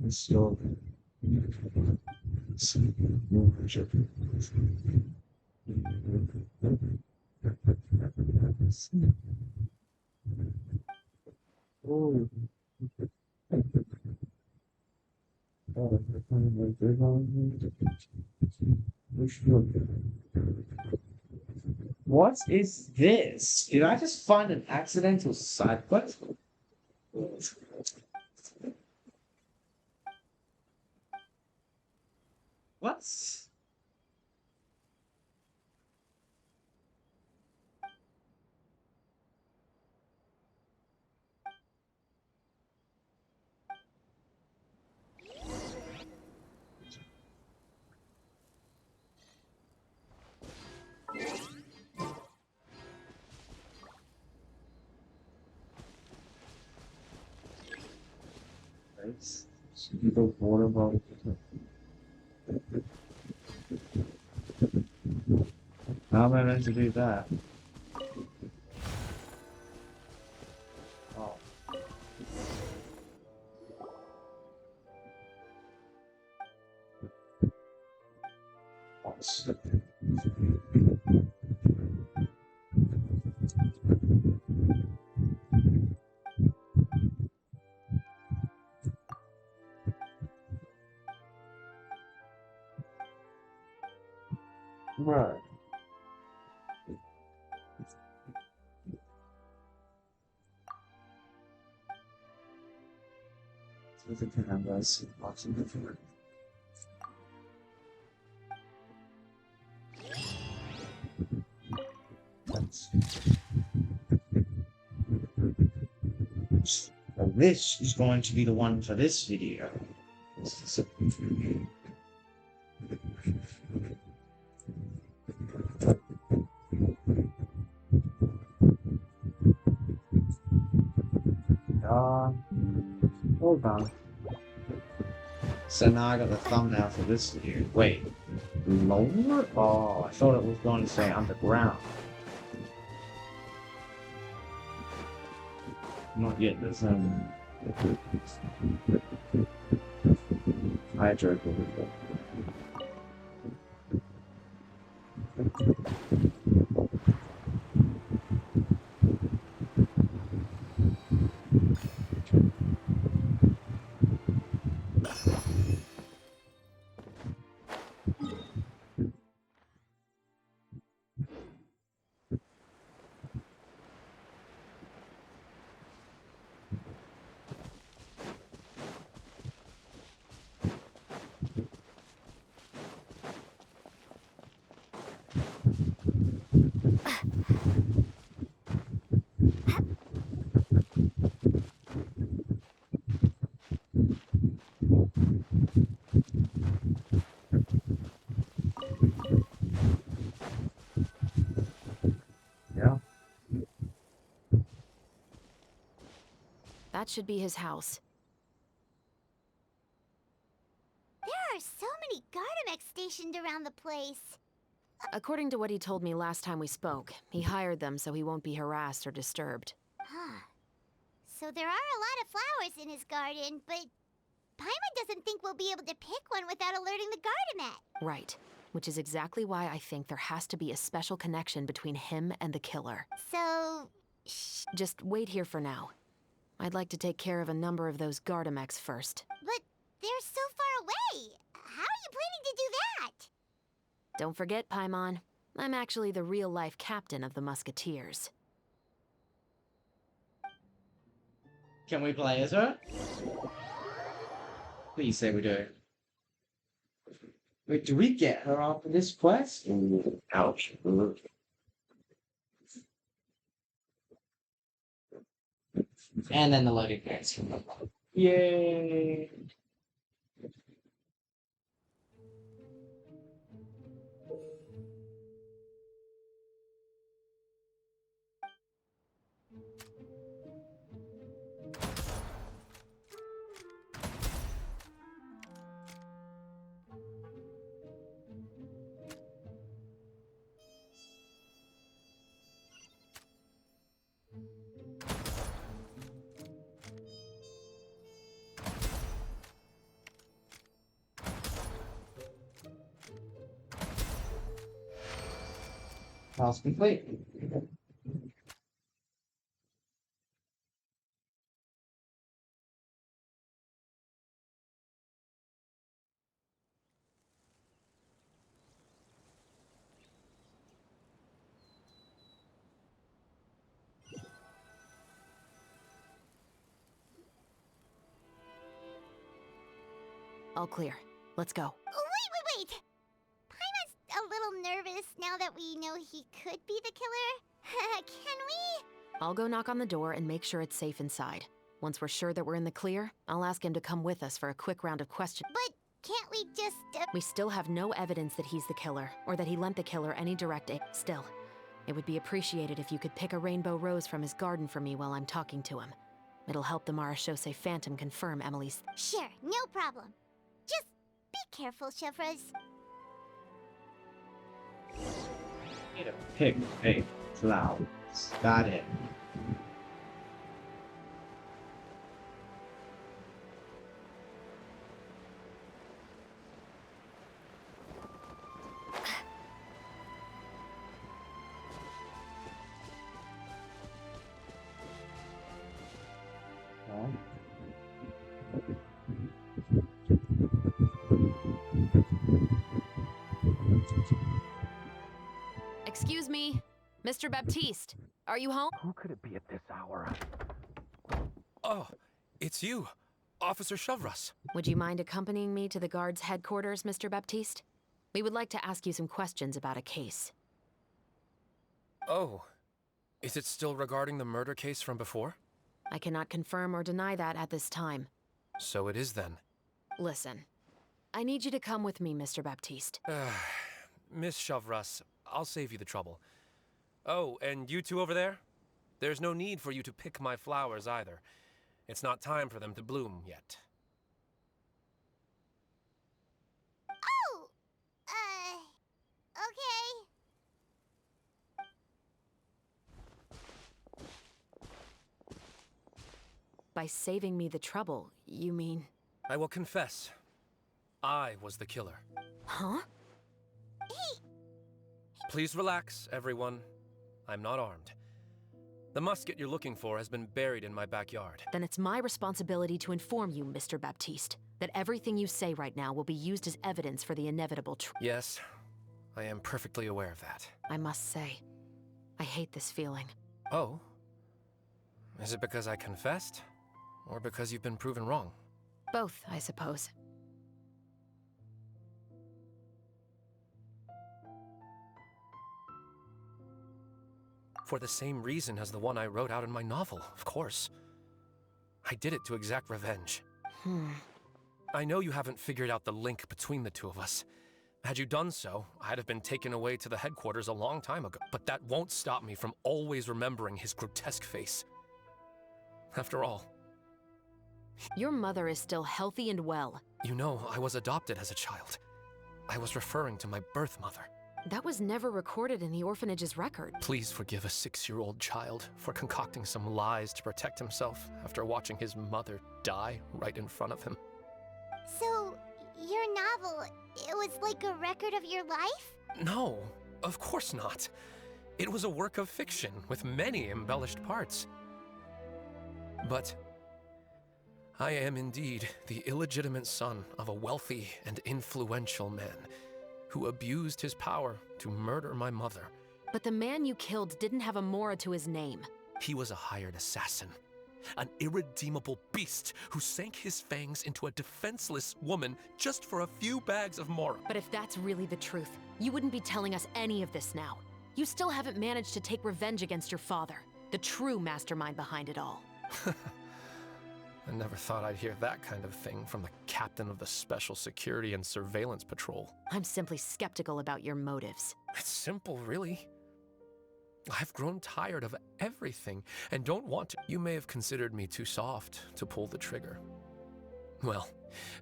It's still oh, what is this? Did I just find an accidental side quest? What? The water bottle. How am I meant to do that? Oh. Right. So the canvas lots of different. Well, this is going to be the one for this video. Hold on. So now I got the thumbnail for this video. Wait, lower? Oh, I thought it was going to say underground. Not yet, there's hydro. Yeah. That should be his house. There are so many Gardamex stationed around the place. According to what he told me last time we spoke, he hired them so he won't be harassed or disturbed. Huh. So there are a lot of flowers in his garden, but Paimon doesn't think we'll be able to pick one without alerting the Gardamet. Right. Which is exactly why I think there has to be a special connection between him and the killer. So... Just wait here for now. I'd like to take care of a number of those Gardamex first. But they're so far away. How are you planning to do that? Don't forget, Paimon. I'm actually the real-life captain of the Musketeers. Can we play as her? Please say we do. Wait, do we get her after this quest? Ouch. And then the loading gates. Yay! Task complete. All clear. Let's go. Wait! Paimon's a little nervous now that we know he could be the killer. Can we? I'll go knock on the door and make sure it's safe inside. Once we're sure that we're in the clear, I'll ask him to come with us for a quick round of questions. But can't we just, We still have no evidence that he's the killer, or that he lent the killer any direct aid. Still, it would be appreciated if you could pick a rainbow rose from his garden for me while I'm talking to him. It'll help the Marachose Phantom confirm Emily's... Sure, no problem. Just be careful, Chevrolet. Need to pick a flower. Got it. Excuse me, Mr. Baptiste, are you home? Who could it be at this hour? Oh, it's you, Officer Chevrolet. Would you mind accompanying me to the guard's headquarters, Mr. Baptiste? We would like to ask you some questions about a case. Oh, is it still regarding the murder case from before? I cannot confirm or deny that at this time. So it is then. Listen, I need you to come with me, Mr. Baptiste. Miss Chevrolet, I'll save you the trouble. Oh, and you two over there? There's no need for you to pick my flowers either. It's not time for them to bloom yet. Oh! Okay. By saving me the trouble, you mean... I will confess. I was the killer. Huh? Please relax, everyone. I'm not armed. The musket you're looking for has been buried in my backyard. Then it's my responsibility to inform you, Mr. Baptiste, that everything you say right now will be used as evidence for the inevitable truth. Yes, I am perfectly aware of that. I must say, I hate this feeling. Oh? Is it because I confessed? Or because you've been proven wrong? Both, I suppose. For the same reason as the one I wrote out in my novel, of course. I did it to exact revenge. I know you haven't figured out the link between the two of us. Had you done so, I'd have been taken away to the headquarters a long time ago. But that won't stop me from always remembering his grotesque face. After all... Your mother is still healthy and well. You know, I was adopted as a child. I was referring to my birth mother. That was never recorded in the orphanage's record. Please forgive a 6-year-old child for concocting some lies to protect himself after watching his mother die right in front of him. So, your novel, it was like a record of your life? No, of course not. It was a work of fiction with many embellished parts. But I am indeed the illegitimate son of a wealthy and influential man who abused his power to murder my mother. But the man you killed didn't have a Mora to his name. He was a hired assassin, an irredeemable beast who sank his fangs into a defenseless woman just for a few bags of Mora. But if that's really the truth, you wouldn't be telling us any of this now. You still haven't managed to take revenge against your father, the true mastermind behind it all. I never thought I'd hear that kind of thing from the captain of the Special Security and Surveillance Patrol. I'm simply skeptical about your motives. It's simple, really. I've grown tired of everything and don't want to. You may have considered me too soft to pull the trigger. Well,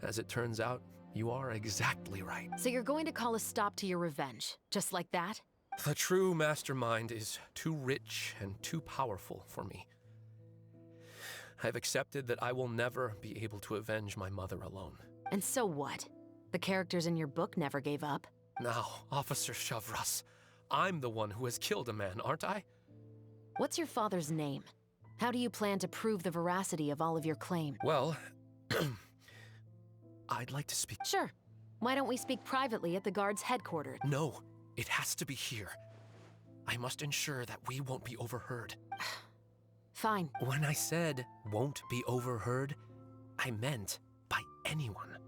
as it turns out, you are exactly right. So you're going to call a stop to your revenge, just like that? The true mastermind is too rich and too powerful for me. I've accepted that I will never be able to avenge my mother alone. And so what? The characters in your book never gave up. Now, Officer Shavras, I'm the one who has killed a man, aren't I? What's your father's name? How do you plan to prove the veracity of all of your claims? Well, I'd like to speak. Sure. Why don't we speak privately at the guard's headquarters? No, it has to be here. I must ensure that we won't be overheard. Fine. When I said won't be overheard, I meant by anyone.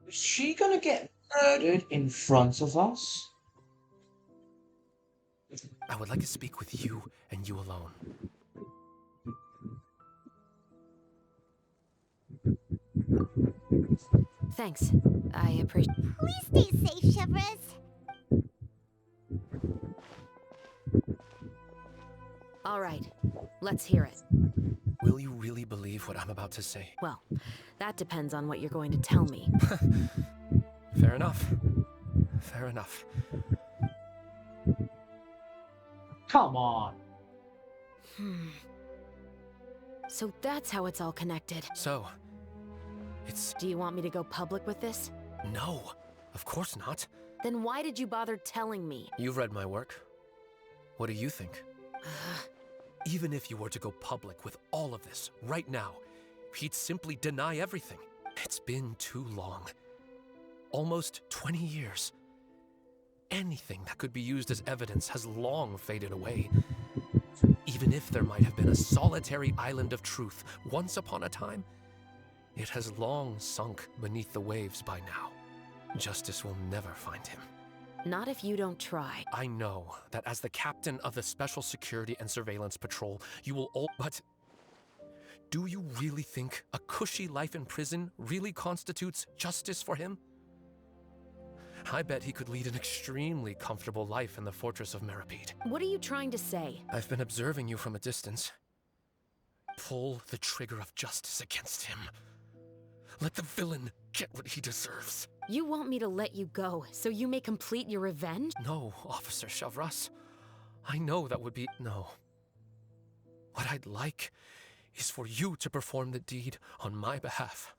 Is she gonna get murdered in front of us? I would like to speak with you and you alone. Thanks. I appreciate. Please stay safe, Chevres. All right. Let's hear it. Will you really believe what I'm about to say? Well, that depends on what you're going to tell me. Fair enough. Fair enough. Come on. So that's how it's all connected. So, it's... Do you want me to go public with this? No, of course not. Then why did you bother telling me? You've read my work. What do you think? Even if you were to go public with all of this right now, he'd simply deny everything. It's been too long. Almost 20 years. Anything that could be used as evidence has long faded away. Even if there might have been a solitary island of truth once upon a time, it has long sunk beneath the waves by now. Justice will never find him. Not if you don't try. I know that as the captain of the Special Security and Surveillance Patrol, you will all... But do you really think a cushy life in prison really constitutes justice for him? I bet he could lead an extremely comfortable life in the fortress of WRAPED. What are you trying to say? I've been observing you from a distance. Pull the trigger of justice against him. Let the villain get what he deserves. You want me to let you go so you may complete your revenge? No, Officer Shavras. I know that would be... No. What I'd like is for you to perform the deed on my behalf.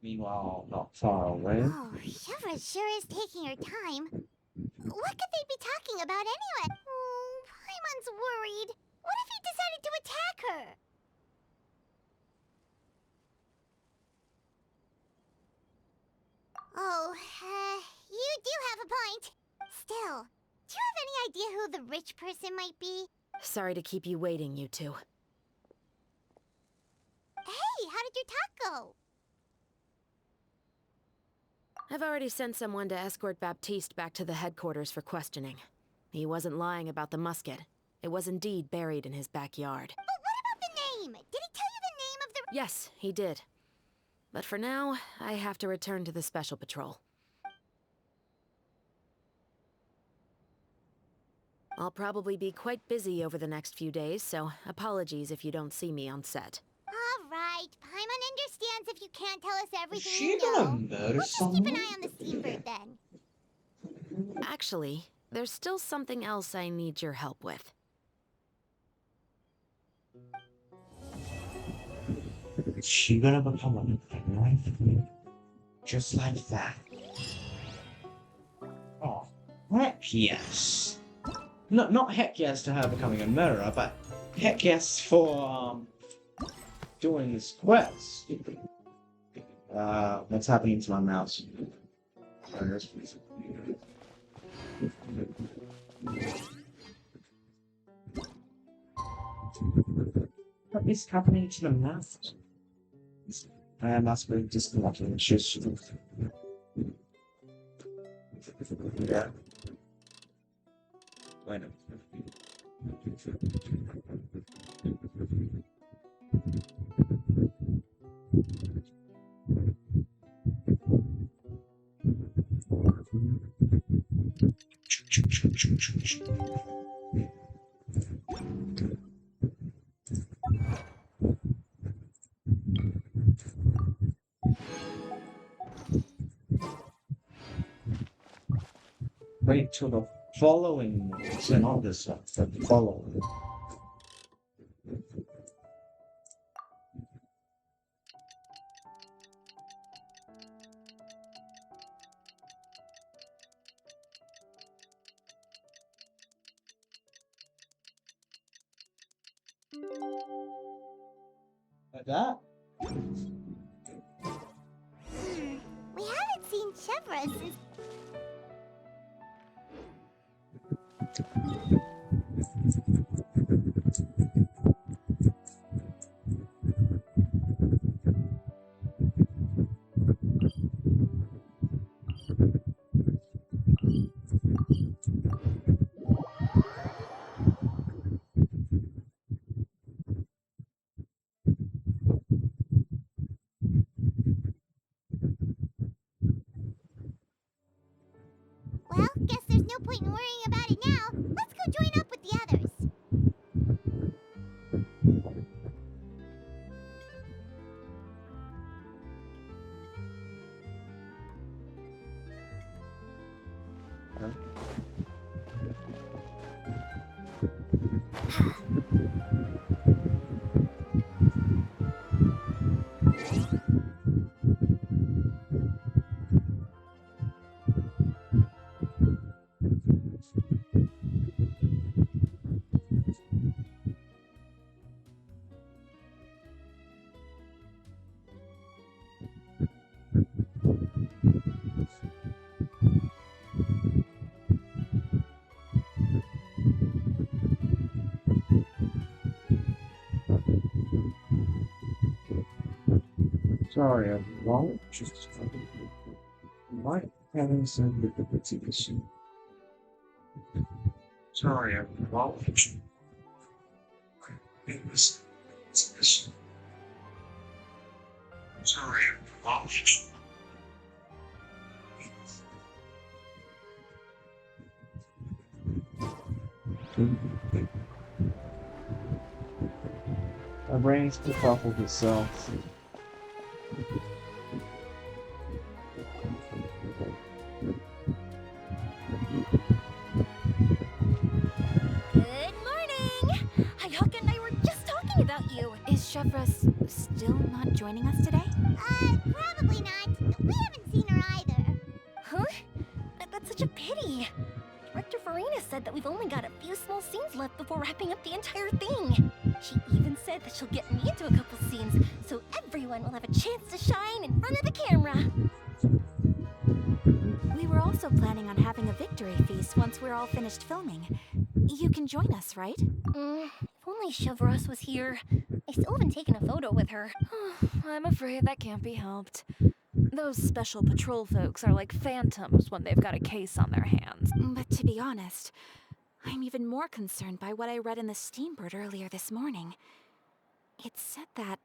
Meanwhile, not far away. Oh, Chevres sure is taking her time. What could they be talking about anyway? Oh, Paimon's worried. What if he decided to attack her? Oh, you do have a point. Still, do you have any idea who the rich person might be? Sorry to keep you waiting, you two. Hey, how did your talk go? I've already sent someone to escort Baptiste back to the headquarters for questioning. He wasn't lying about the musket. It was indeed buried in his backyard. But what about the name? Did he tell you the name of the... Yes, he did. But for now, I have to return to the Special Patrol. I'll probably be quite busy over the next few days, so apologies if you don't see me on set. All right, Paimon understands if you can't tell us Is everything she you gonna know. murder We'll just keep someone? an eye on the steamboat then. Actually, there's still something else I need your help with. Is she gonna become a knife? Just like that. Oh, heck yes. No, not heck yes to her becoming a murderer, but heck yes for, doing this quest. What's happening to my mouse? What is happening to the mouse? I must be disconnected. It's just... Yeah. Wait a minute. Wait till the following one, so not this one, but the following. Like that? We haven't seen Chevra since. Well, guess there's no point in worrying about it now. Let's go join up with the others. Sorry, I'm wrong. Just might having some difficulty issue. Sorry, I'm wrong. Sorry, I'm wrong. My brain's befuddled itself. Good morning! Hayaka and I were just talking about you. Is Chevra still not joining us today? Probably not. We haven't seen her either. Huh? That's such a pity. Director Farina said that we've only got a few small scenes left before wrapping up the entire thing. She even said that she'll get me into a couple scenes, so everyone will have a chance to shine in front of the camera. We were also planning on having a victory feast once we're all finished filming. You can join us, right? If only Chevros was here. I still haven't taken a photo with her. I'm afraid that can't be helped. Those special patrol folks are like phantoms when they've got a case on their hands. But to be honest, I'm even more concerned by what I read in the Steambird earlier this morning. It said that...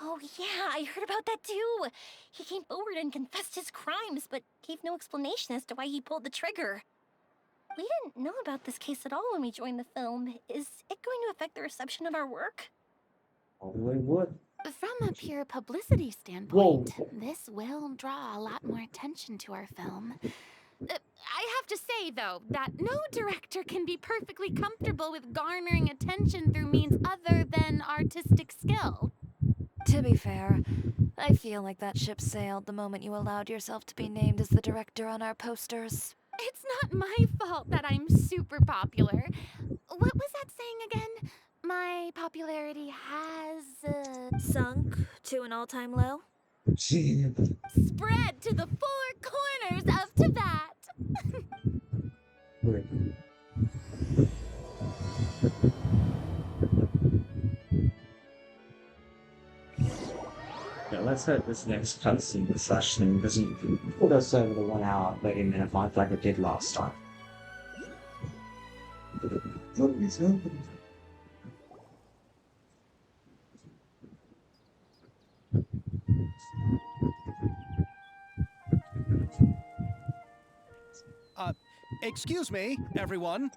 Oh yeah, I heard about that too. He came forward and confessed his crimes, but gave no explanation as to why he pulled the trigger. We didn't know about this case at all when we joined the film. Is it going to affect the reception of our work? Probably would. From a pure publicity standpoint, this will draw a lot more attention to our film. I have to say, though, that no director can be perfectly comfortable with garnering attention through means other than artistic skill. To be fair, I feel like that ship sailed the moment you allowed yourself to be named as the director on our posters. It's not my fault that I'm super popular. What was that saying again? My popularity has, Sunk to an all-time low? spread to the four corners of Tibet. Yeah, let's hope this next cutscene slash thing doesn't put us over the 1 hour, 30-minute mark like it did last time. Excuse me, everyone.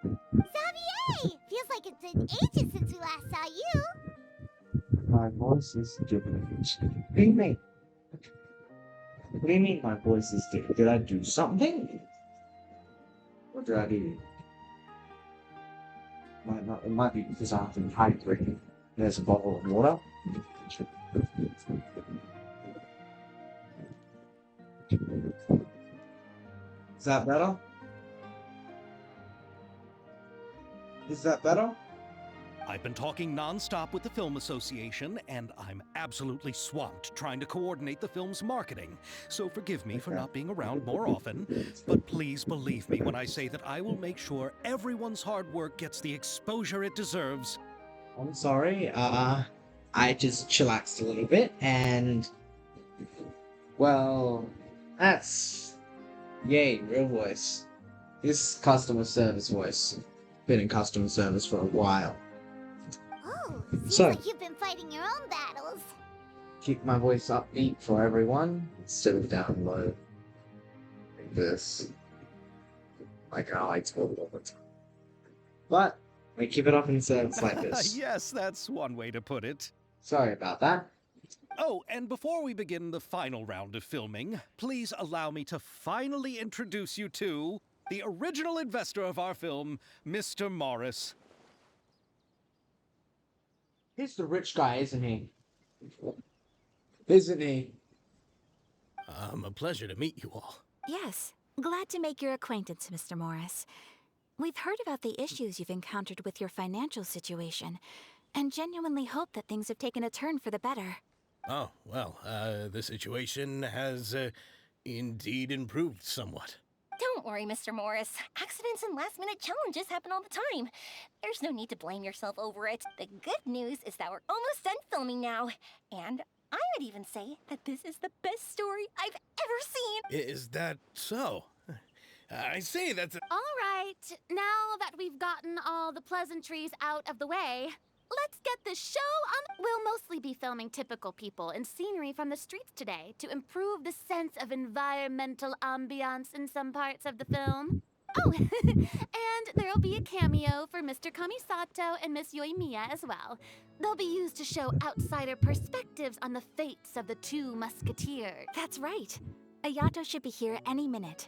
Xavier! Feels like it's been ages since we last saw you. My voice is different. What do you mean? What do you mean my voice is different? Did I do something? What did I do? It might be because I have to hydrate. There's a bottle of water. Is that better? Is that better? I've been talking non-stop with the Film Association, and I'm absolutely swamped trying to coordinate the film's marketing. So forgive me for not being around more often, but please believe me when I say that I will make sure everyone's hard work gets the exposure it deserves. I'm sorry, I just chillaxed a little bit, and, well, that's, yay, real voice. This customer service voice. Been in customer service for a while. Oh, seems So- like you've been fighting your own battles. Keep my voice upbeat for everyone, instead of down low. Like this. Like how I talk all the time. But, we keep it up in service like this. Yes, that's one way to put it. Sorry about that. Oh, and before we begin the final round of filming, please allow me to finally introduce you to the original investor of our film, Mr. Morris. He's the rich guy, isn't he? Isn't he? A pleasure to meet you all. Yes, glad to make your acquaintance, Mr. Morris. We've heard about the issues you've encountered with your financial situation, and genuinely hope that things have taken a turn for the better. Oh, well, the situation has indeed improved somewhat. Don't worry, Mr. Morris. Accidents and last-minute challenges happen all the time. There's no need to blame yourself over it. The good news is that we're almost done filming now. And I would even say that this is the best story I've ever seen. Is that so? I see, that's a... All right, now that we've gotten all the pleasantries out of the way, let's get this show on. We'll mostly be filming typical people and scenery from the streets today to improve the sense of environmental ambiance in some parts of the film. Oh, and there'll be a cameo for Mr. Kamisato and Miss Yoimiya as well. They'll be used to show outsider perspectives on the fates of the two musketeers. That's right. Ayato should be here any minute.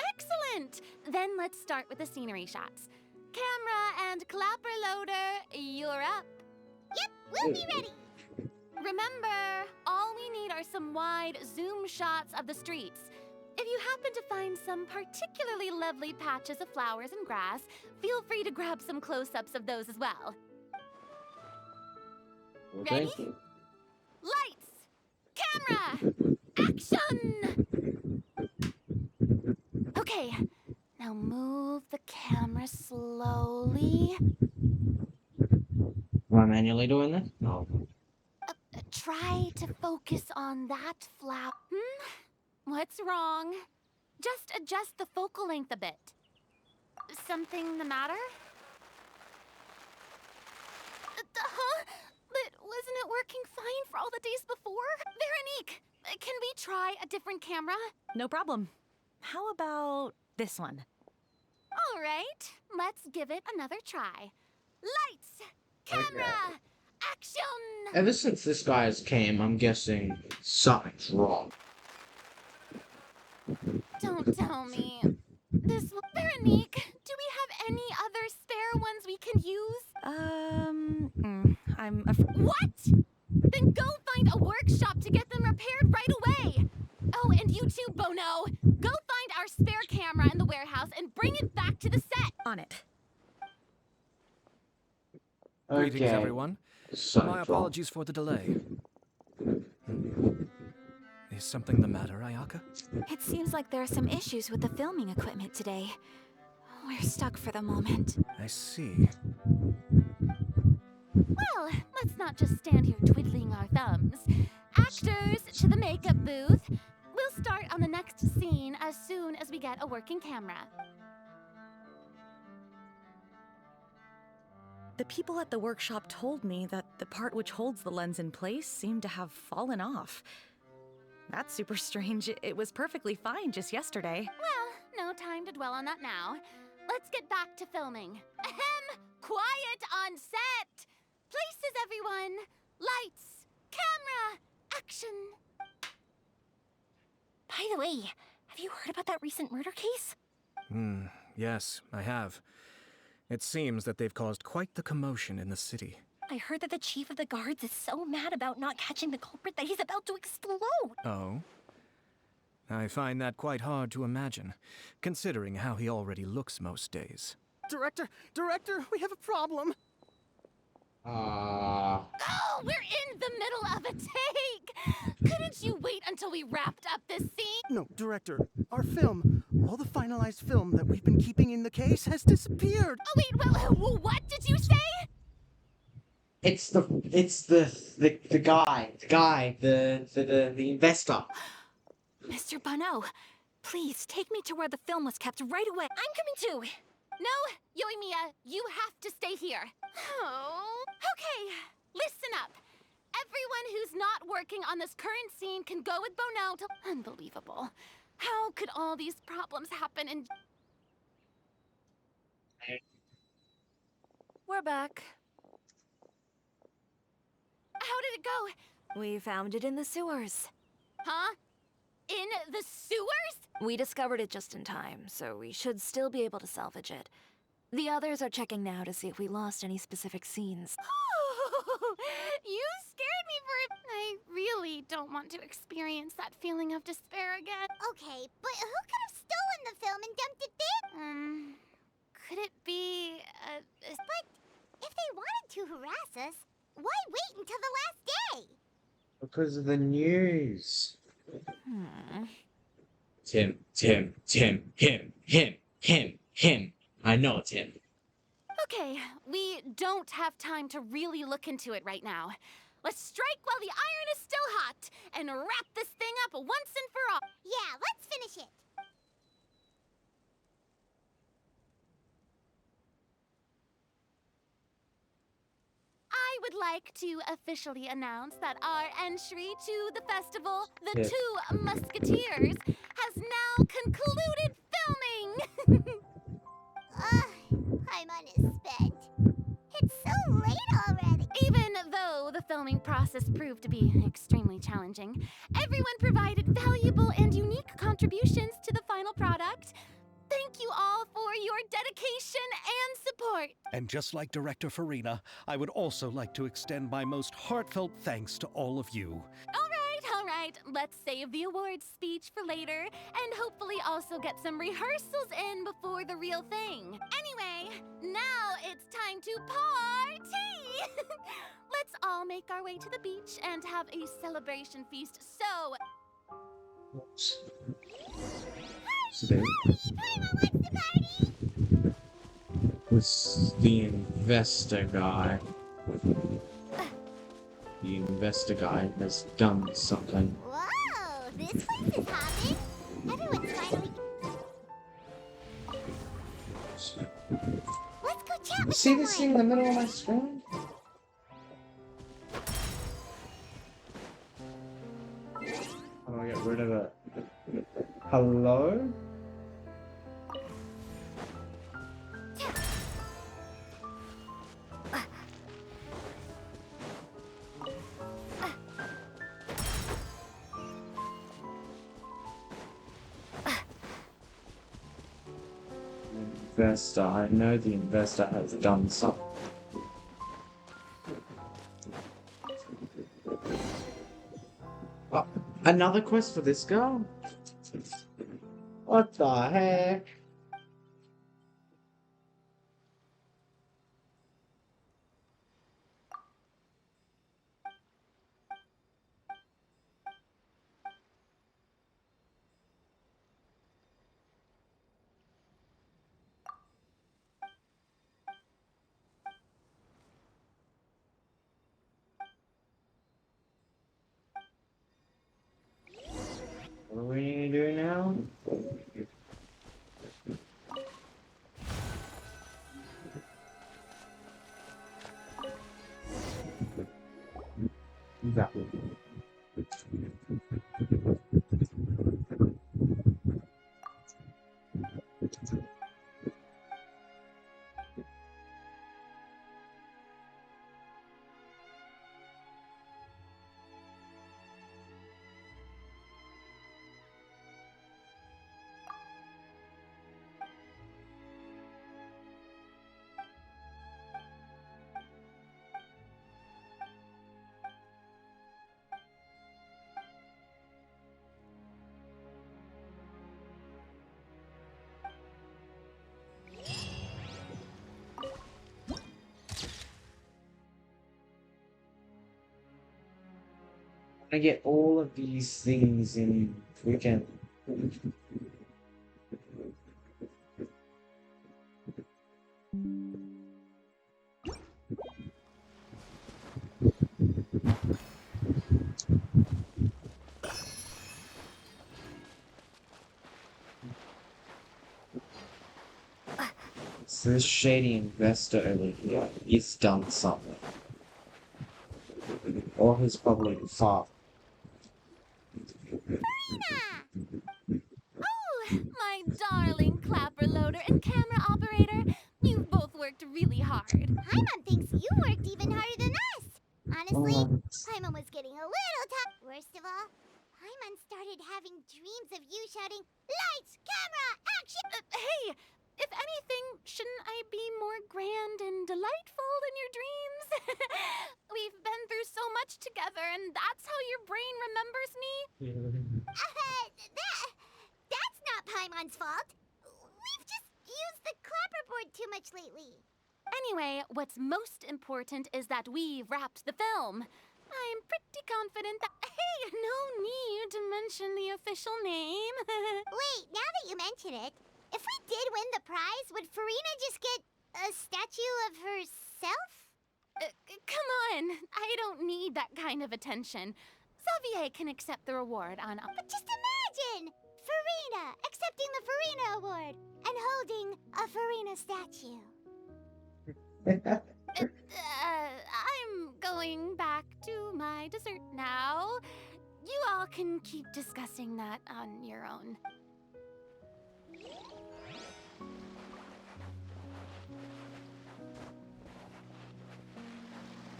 Excellent! Then let's start with the scenery shots. Camera and clapper loader, you're up. Yep, we'll be ready. Remember, all we need are some wide zoom shots of the streets. If you happen to find some particularly lovely patches of flowers and grass, feel free to grab some close-ups of those as well. Ready? Lights! Camera! Action! Okay, now move the camera slowly. Am I manually doing this? No. Try to focus on that flower. What's wrong? Just adjust the focal length a bit. Something the matter? Huh? But wasn't it working fine for all the days before? Veronique, can we try a different camera? No problem. How about this one? All right, let's give it another try. Lights! Camera! Action! Ever since this guy's came, I'm guessing something's wrong. Don't tell me. Veronique, do we have any other spare ones we can use? I'm afraid. What? Then go find a workshop to get them repaired right away. Oh, and you too, Bono. Go find our spare camera in the warehouse and bring it back to the set. On it. Greetings, Okay. everyone. Something's My wrong. apologies for the delay. Is something the matter, Ayaka? It seems like there are some issues with the filming equipment today. We're stuck for the moment. I see. Well, let's not just stand here twiddling our thumbs. Actors, to the makeup booth. We'll start on the next scene as soon as we get a working camera. The people at the workshop told me that the part which holds the lens in place seemed to have fallen off. That's super strange. It was perfectly fine just yesterday. Well, No time to dwell on that now. Let's get back to filming. Ahem! Quiet on set! Places, everyone! Lights! Camera! Action! By the way, have you heard about that recent murder case? Yes, I have. It seems that they've caused quite the commotion in the city. I heard that the chief of the guards is so mad about not catching the culprit that he's about to explode. Oh? I find that quite hard to imagine, considering how he already looks most days. Director, we have a problem. Ah. Oh, we're in the middle of a take! Couldn't you wait until we wrapped up this scene? No, Director, our film, all the finalized film that we've been keeping in the case has disappeared. Oh wait, what did you say? It's the guy, the investor. Mr. Bonneau, please take me to where the film was kept right away. I'm coming too. No, Yoimiya, you have to stay here. Oh. Okay, listen up. Everyone who's not working on this current scene can go with Bonneau to... Unbelievable. How could all these problems happen in... We're back. How did it go? We found it in the sewers. Huh? In the sewers? We discovered it just in time, so we should still be able to salvage it. The others are checking now to see if we lost any specific scenes. You scared me for a... I really don't want to experience that feeling of despair again. Okay, but who could have stolen the film and dumped it there? Could it be... But if they wanted to harass us, why wait until the last day? Because of the news. Tim. Him. I know it's him. Okay, we don't have time to really look into it right now. Let's strike while the iron is still hot and wrap this thing up once and for all. Yeah, let's finish it. I would like to officially announce that our entry to the festival, The Two Musketeers, has now concluded filming! Paimon is spent. It's so late already. Even though the filming process proved to be extremely challenging, everyone provided valuable and unique contributions to the final product. Thank you all for your dedication and support. And just like Director Farina, I would also like to extend my most heartfelt thanks to all of you. All right. Let's save the awards speech for later, and hopefully also get some rehearsals in before the real thing. Anyway, now it's time to party! Let's all make our way to the beach and have a celebration feast. So... Today was the investor guy. The investor guy has done something. Whoa, this place is hopping. Everyone's finally... Let's go chat with See this thing in the middle of my screen? How do I get rid of it? Hello? Investor, I know the investor has done something. Another quest for this girl? What the heck? What do we need to do now? I get all of these things in freaking. So this shady investor over here, he's done something. Or he's probably far. Oh, my darling clapper loader and camera operator. You've both worked really hard. Paimon thinks you worked even harder than us. Honestly, Paimon was getting a little tough. Worst of all, Paimon started having dreams of you shouting, "Lights, camera, action!" Hey, if anything, shouldn't I be more grand and delightful in your dreams? We've been through so much together, and that's how your brain remembers me? That's not Paimon's fault. We've just used the clapperboard too much lately. Anyway, what's most important is that we've wrapped the film. I'm pretty confident that... Hey, no need to mention the official name. Wait, now that you mention it, if we did win the prize, would Farina just get a statue of herself? Come on, I don't need that kind of attention. Xavier can accept the reward on... But just imagine! Farina accepting the Farina Award and holding a Farina statue. I'm going back to my dessert now. You all can keep discussing that on your own.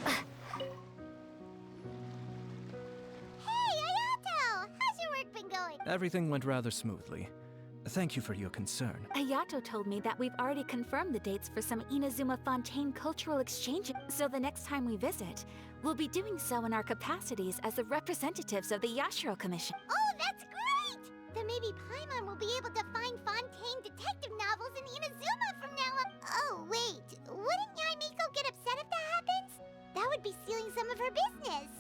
Hey, Ayato! How's your work been going? Everything went rather smoothly. Thank you for your concern. Ayato told me that we've already confirmed the dates for some Inazuma Fontaine cultural exchange, so the next time we visit, we'll be doing so in our capacities as the representatives of the Yashiro Commission. Oh, that's great! Then maybe Paimon will be able to find Fontaine detective novels in Inazuma from now on. Oh, wait. Wouldn't Yai Miko get upset if that happens? That would be stealing some of her business.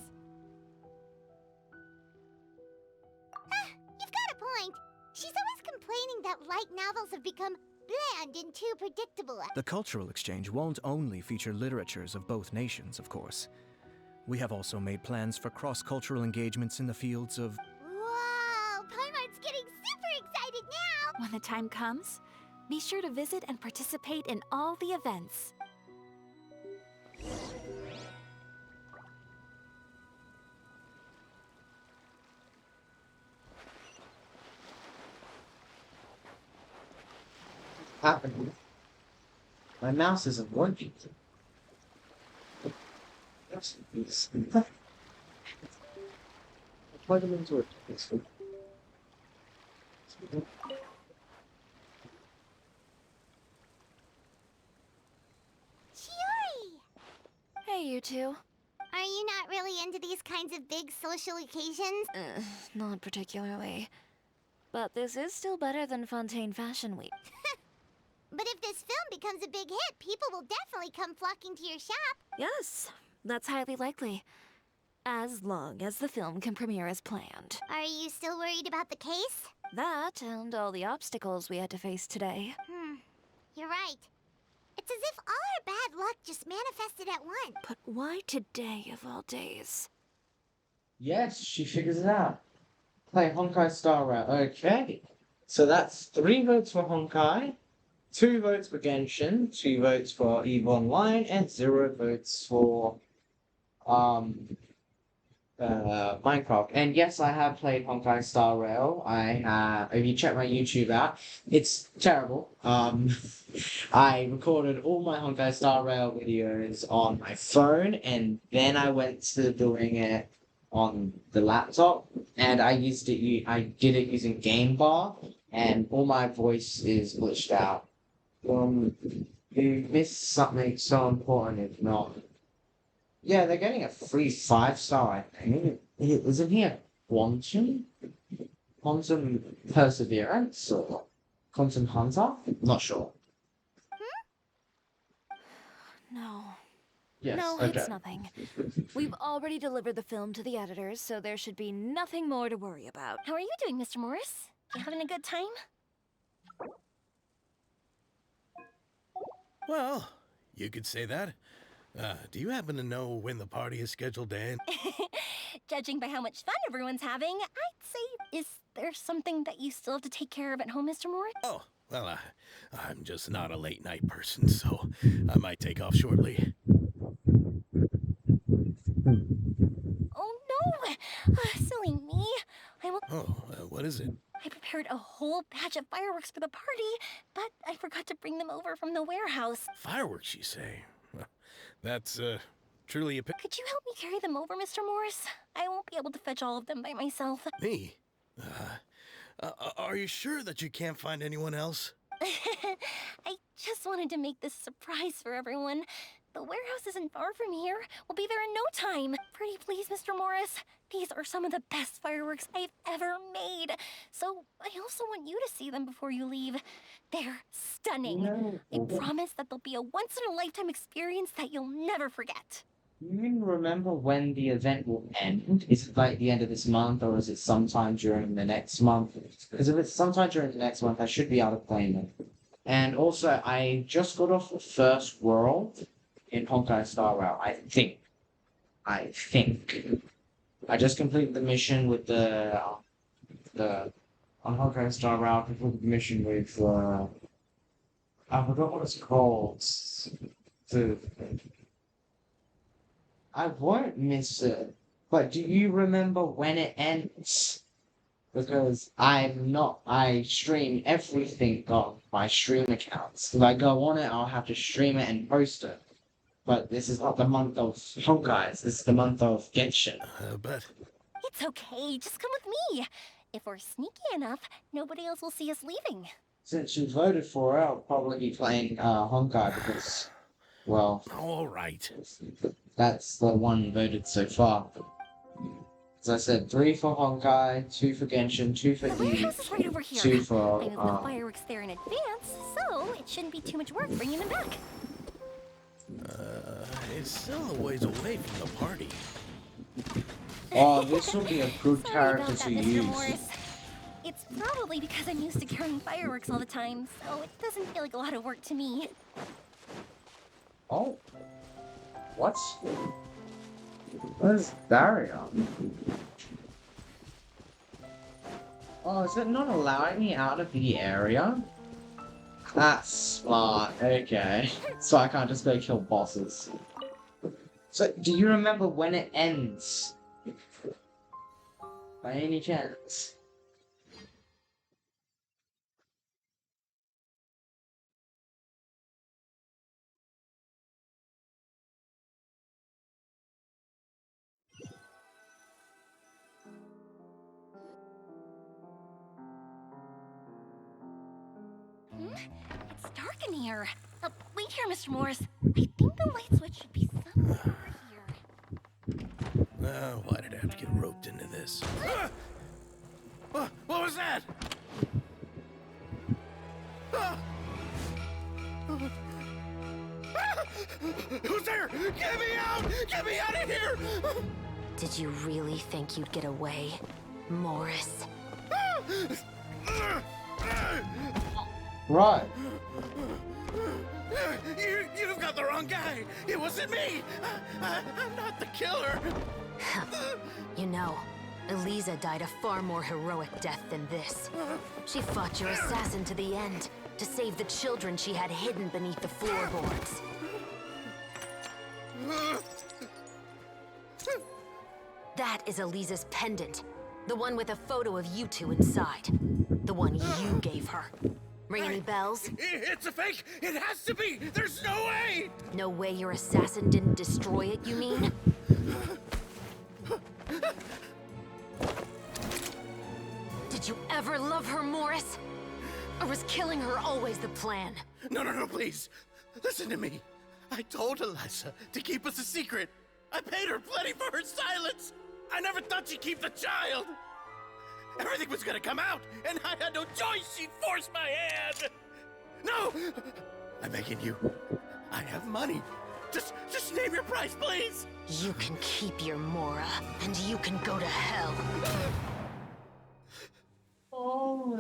You've got a point. She's always complaining that light novels have become bland and too predictable. The cultural exchange won't only feature literatures of both nations, of course. We have also made plans for cross-cultural engagements in the fields of... Whoa! Paimon's getting super excited now! When the time comes, be sure to visit and participate in all the events. Happening. My mouse isn't working. Plug them into it. Chiori! Hey, you two. Are you not really into these kinds of big social occasions? Not particularly. But this is still better than Fontaine Fashion Week. But if this film becomes a big hit, people will definitely come flocking to your shop. Yes, that's highly likely. As long as the film can premiere as planned. Are you still worried about the case? That and all the obstacles we had to face today. You're right. It's as if all our bad luck just manifested at once. But why today of all days? Yes, she figures it out. Play Honkai Star Rail. Okay. So that's 3 votes for Honkai, 2 votes for Genshin, 2 votes for EVE Online, and 0 votes for Minecraft. And yes, I have played Honkai Star Rail. If you check my YouTube out, it's terrible. I recorded all my Honkai Star Rail videos on my phone, and then I went to doing it on the laptop, and I did it using Game Bar, and all my voice is glitched out. You missed something so important if not. Yeah, they're getting a free 5-star, I think. Isn't he a Quantum? Quantum Perseverance or Quantum Hunter? Not sure. No. Yes. No, Okay. it's nothing. We've already delivered the film to the editors, so there should be nothing more to worry about. How are you doing, Mr. Morris? You having a good time? Well, you could say that. Do you happen to know when the party is scheduled to end? Judging by how much fun everyone's having, I'd say, is there something that you still have to take care of at home, Mr. Morris? Oh, well, I'm just not a late night person, so I might take off shortly. Oh no! Silly me. Oh, what is it? I prepared a whole batch of fireworks for the party, but I forgot to bring them over from the warehouse. Fireworks, you say? Well, that's, truly a Could you help me carry them over, Mr. Morris? I won't be able to fetch all of them by myself. Me? Are you sure that you can't find anyone else? I just wanted to make this a surprise for everyone. The warehouse isn't far from here. We'll be there in no time. Pretty please, Mr. Morris. These are some of the best fireworks I've ever made. So I also want you to see them before you leave. They're stunning. I promise that they'll be a once-in-a-lifetime experience that you'll never forget. You even remember when the event will end? Is it like the end of this month, or is it sometime during the next month? Because if it's sometime during the next month, I should be able to claim it. And also, I just got off the first world in Honkai Star Rail, I think. I just completed the mission with on Honkai Star Rail, I completed the mission with, I forgot what it's called. I won't miss it, but do you remember when it ends? Because I stream everything on my stream accounts. If I go on it, I'll have to stream it and post it. But this is not the month of Honkai's, this is the month of Genshin. But... It's okay, just come with me. If we're sneaky enough, nobody else will see us leaving. Since you voted for it, I'll probably be playing Honkai because, well... Alright. That's the one voted so far. As I said, 3 for Honkai, 2 for Genshin, 2 for The warehouse is right over here. 2 for... I moved the fireworks there in advance, so it shouldn't be too much work bringing them back. It's still a ways away from the party. Oh, this will be a good Sorry character about to that, Mr. use. Morris. It's probably because I'm used to carrying fireworks all the time, so it doesn't feel like a lot of work to me. Oh. What? What is barrier? Oh, is it not allowing me out of the area? That's smart, okay. So I can't just go kill bosses. So, do you remember when it ends? By any chance? It's dark in here. Wait here, Mr. Morris. I think the light switch should be somewhere here. Why did I have to get roped into this? What was that? Who's there? Get me out! Get me out of here! Did you really think you'd get away, Morris? Right. You've got the wrong guy. It wasn't me. I'm not the killer. You know, Eliza died a far more heroic death than this. She fought your assassin to the end, to save the children she had hidden beneath the floorboards. That is Eliza's pendant. The one with a photo of you two inside. The one you gave her. Ring any bells? It's a fake! It has to be! There's no way! No way your assassin didn't destroy it, you mean? Did you ever love her, Morris? Or was killing her always the plan? No, please. Listen to me. I told Eliza to keep us a secret. I paid her plenty for her silence. I never thought she'd keep the child. Everything was gonna come out, and I had no choice. She forced my hand. No! I'm begging you. I have money Just name your price, please! You can keep your Mora, and you can go to hell. Oh.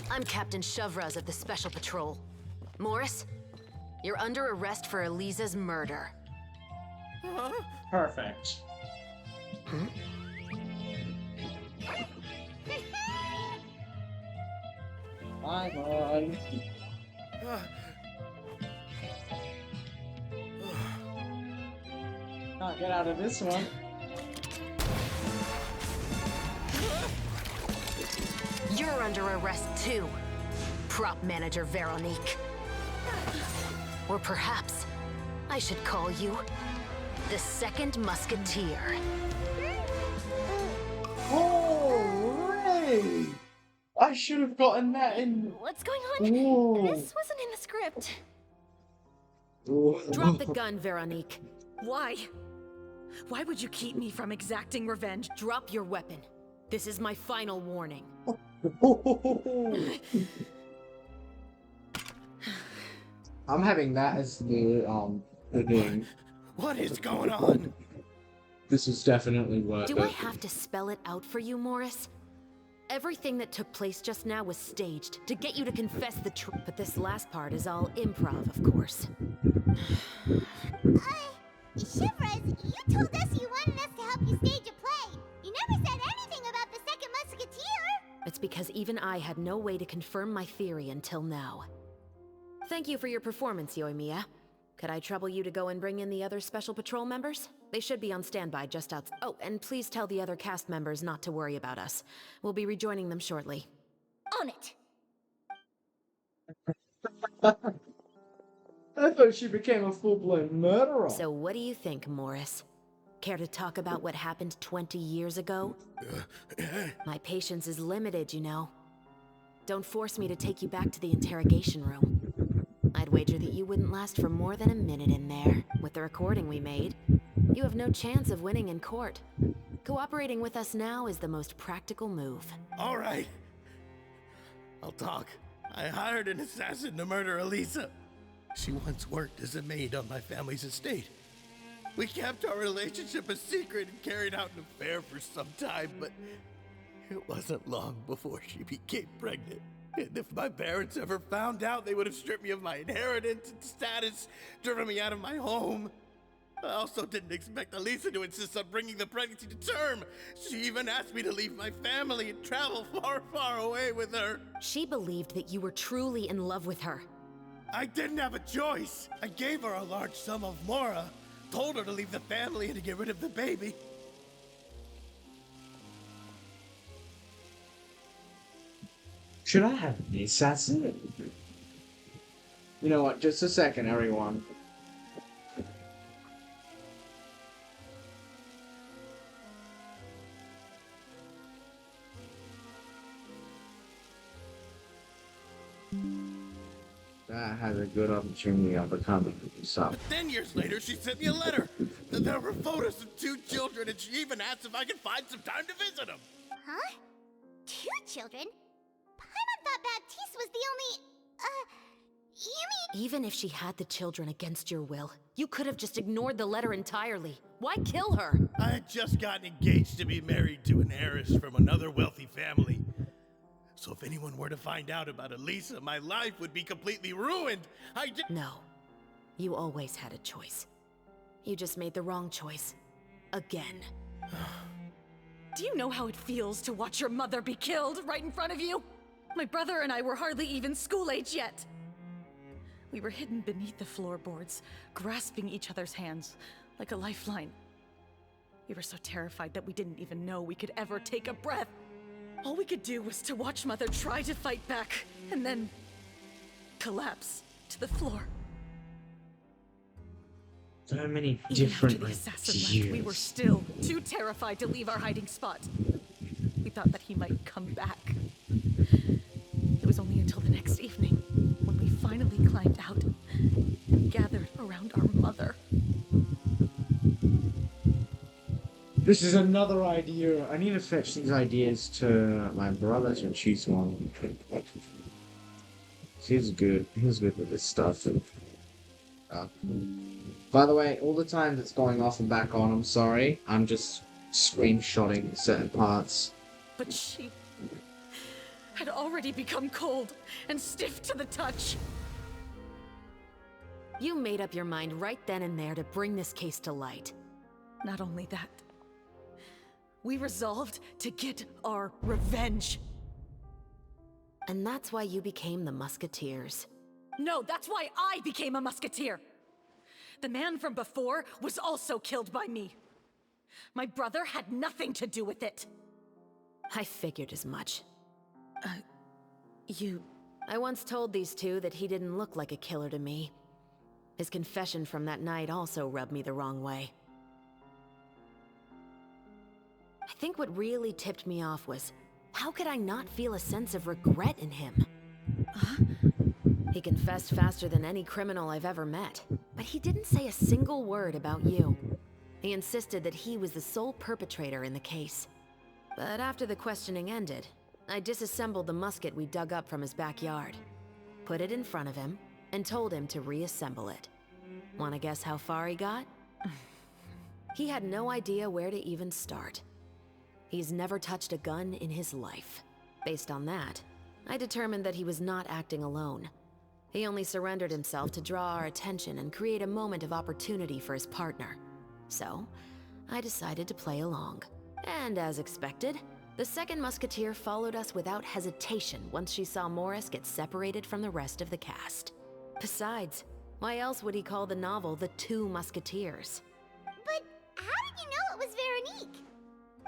I'm Captain Shovraz of the Special Patrol. Morris, you're under arrest for Eliza's murder. Perfect. Hmm? Come on. Can't get out of this one. You're under arrest too, prop manager Veronique. Or perhaps I should call you the Second Musketeer. Hooray! I should have gotten that in. What's going on? Ooh. This wasn't in the script. Drop the gun, Veronique. Why? Why would you keep me from exacting revenge? Drop your weapon. This is my final warning. I'm having that as the thing. What is going on? This is definitely worth it. Do I have to spell it out for you, Morris? Everything that took place just now was staged to get you to confess the truth. But this last part is all improv, of course. Shivers, you told us you wanted us to help you stage a play. You never said anything about the Second Musketeer. It's because even I had no way to confirm my theory until now. Thank you for your performance, Yoimiya. Could I trouble you to go and bring in the other Special Patrol members? They should be on standby just outside. Oh, and please tell the other cast members not to worry about us. We'll be rejoining them shortly. On it. I thought she became a full-blown murderer. So what do you think, Morris? Care to talk about what happened 20 years ago? My patience is limited, you know. Don't force me to take you back to the interrogation room. I'd wager that you wouldn't last for more than a minute in there. With the recording we made, you have no chance of winning in court. Cooperating with us now is the most practical move. All right. I'll talk. I hired an assassin to murder Elisa. She once worked as a maid on my family's estate. We kept our relationship a secret and carried out an affair for some time, but it wasn't long before she became pregnant. And if my parents ever found out, they would have stripped me of my inheritance and status, driven me out of my home. I also didn't expect Elisa to insist on bringing the pregnancy to term. She even asked me to leave my family and travel far, far away with her. She believed that you were truly in love with her. I didn't have a choice. I gave her a large sum of Mora, told her to leave the family and to get rid of the baby. Should I have an assassin? You know what? Just a second, everyone. That has a good opportunity of becoming something. 10 years later, she sent me a letter. There were photos of 2 children, and she even asked if I could find some time to visit them. Huh? 2 children? Paimon thought Baptiste was the only... you mean... Even if she had the children against your will, you could have just ignored the letter entirely. Why kill her? I had just gotten engaged to be married to an heiress from another wealthy family. So if anyone were to find out about Elisa, my life would be completely ruined. No. You always had a choice. You just made the wrong choice. Again. Do you know how it feels to watch your mother be killed right in front of you? My brother and I were hardly even school age yet. We were hidden beneath the floorboards, grasping each other's hands like a lifeline. We were so terrified that we didn't even know we could ever take a breath. All we could do was to watch Mother try to fight back, and then collapse to the floor. So many Even different after the assassin ideas. left, we were still too terrified to leave our hiding spot. We thought that he might come back. It was only until the next evening, when we finally climbed out and gathered around our mother. This is another idea. I need to fetch these ideas to my brothers and choose one. He's good. He's good with this stuff. Uh, by the way, all the time that's going off and back on, I'm sorry. I'm just screenshotting certain parts. But she had already become cold and stiff to the touch. You made up your mind right then and there to bring this case to light. Not only that, we resolved to get our revenge. And that's why you became the Musketeers. No, that's why I became a musketeer. The man from before was also killed by me. My brother had nothing to do with it. I figured as much. You... I once told these two that he didn't look like a killer to me. His confession from that night also rubbed me the wrong way. I think what really tipped me off was, how could I not feel a sense of regret in him? He confessed faster than any criminal I've ever met, but he didn't say a single word about you. He insisted that he was the sole perpetrator in the case. But after the questioning ended, I disassembled the musket we dug up from his backyard, put it in front of him, and told him to reassemble it. Wanna guess how far he got? He had no idea where to even start. He's never touched a gun in his life. Based on that, I determined that he was not acting alone. He only surrendered himself to draw our attention and create a moment of opportunity for his partner. So, I decided to play along. And as expected, the second musketeer followed us without hesitation once she saw Morris get separated from the rest of the cast. Besides, why else would he call the novel The Two Musketeers? But how did you know it was Veronique?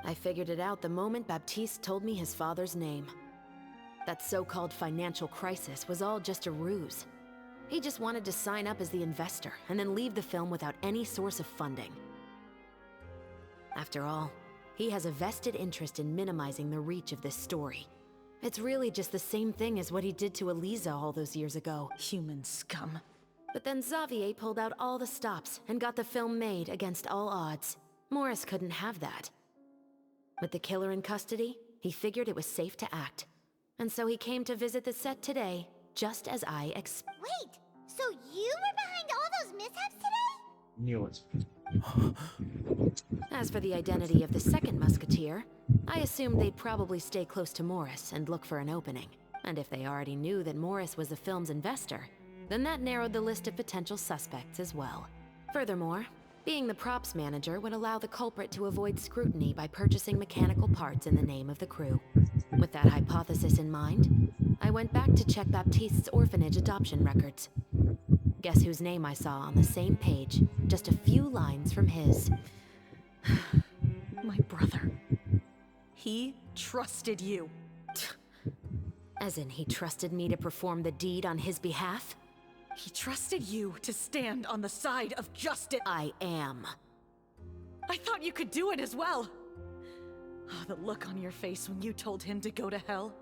I figured it out the moment Baptiste told me his father's name. That so-called financial crisis was all just a ruse. He just wanted to sign up as the investor and then leave the film without any source of funding. After all, he has a vested interest in minimizing the reach of this story. It's really just the same thing as what he did to Eliza all those years ago. Human scum. But then Xavier pulled out all the stops and got the film made against all odds. Morris couldn't have that. With the killer in custody, he figured it was safe to act. And so he came to visit the set today, just as I Wait, so you were behind all those mishaps today? Knew it. As for the identity of the second musketeer, I assumed they'd probably stay close to Morris and look for an opening. And if they already knew that Morris was the film's investor, then that narrowed the list of potential suspects as well. Furthermore, being the props manager would allow the culprit to avoid scrutiny by purchasing mechanical parts in the name of the crew. With that hypothesis in mind, I went back to check Baptiste's orphanage adoption records. Guess whose name I saw on the same page, just a few lines from his. My brother. He trusted you. As in, he trusted me to perform the deed on his behalf? He trusted you to stand on the side of justice. I am. I thought you could do it as well. Oh, the look on your face when you told him to go to hell.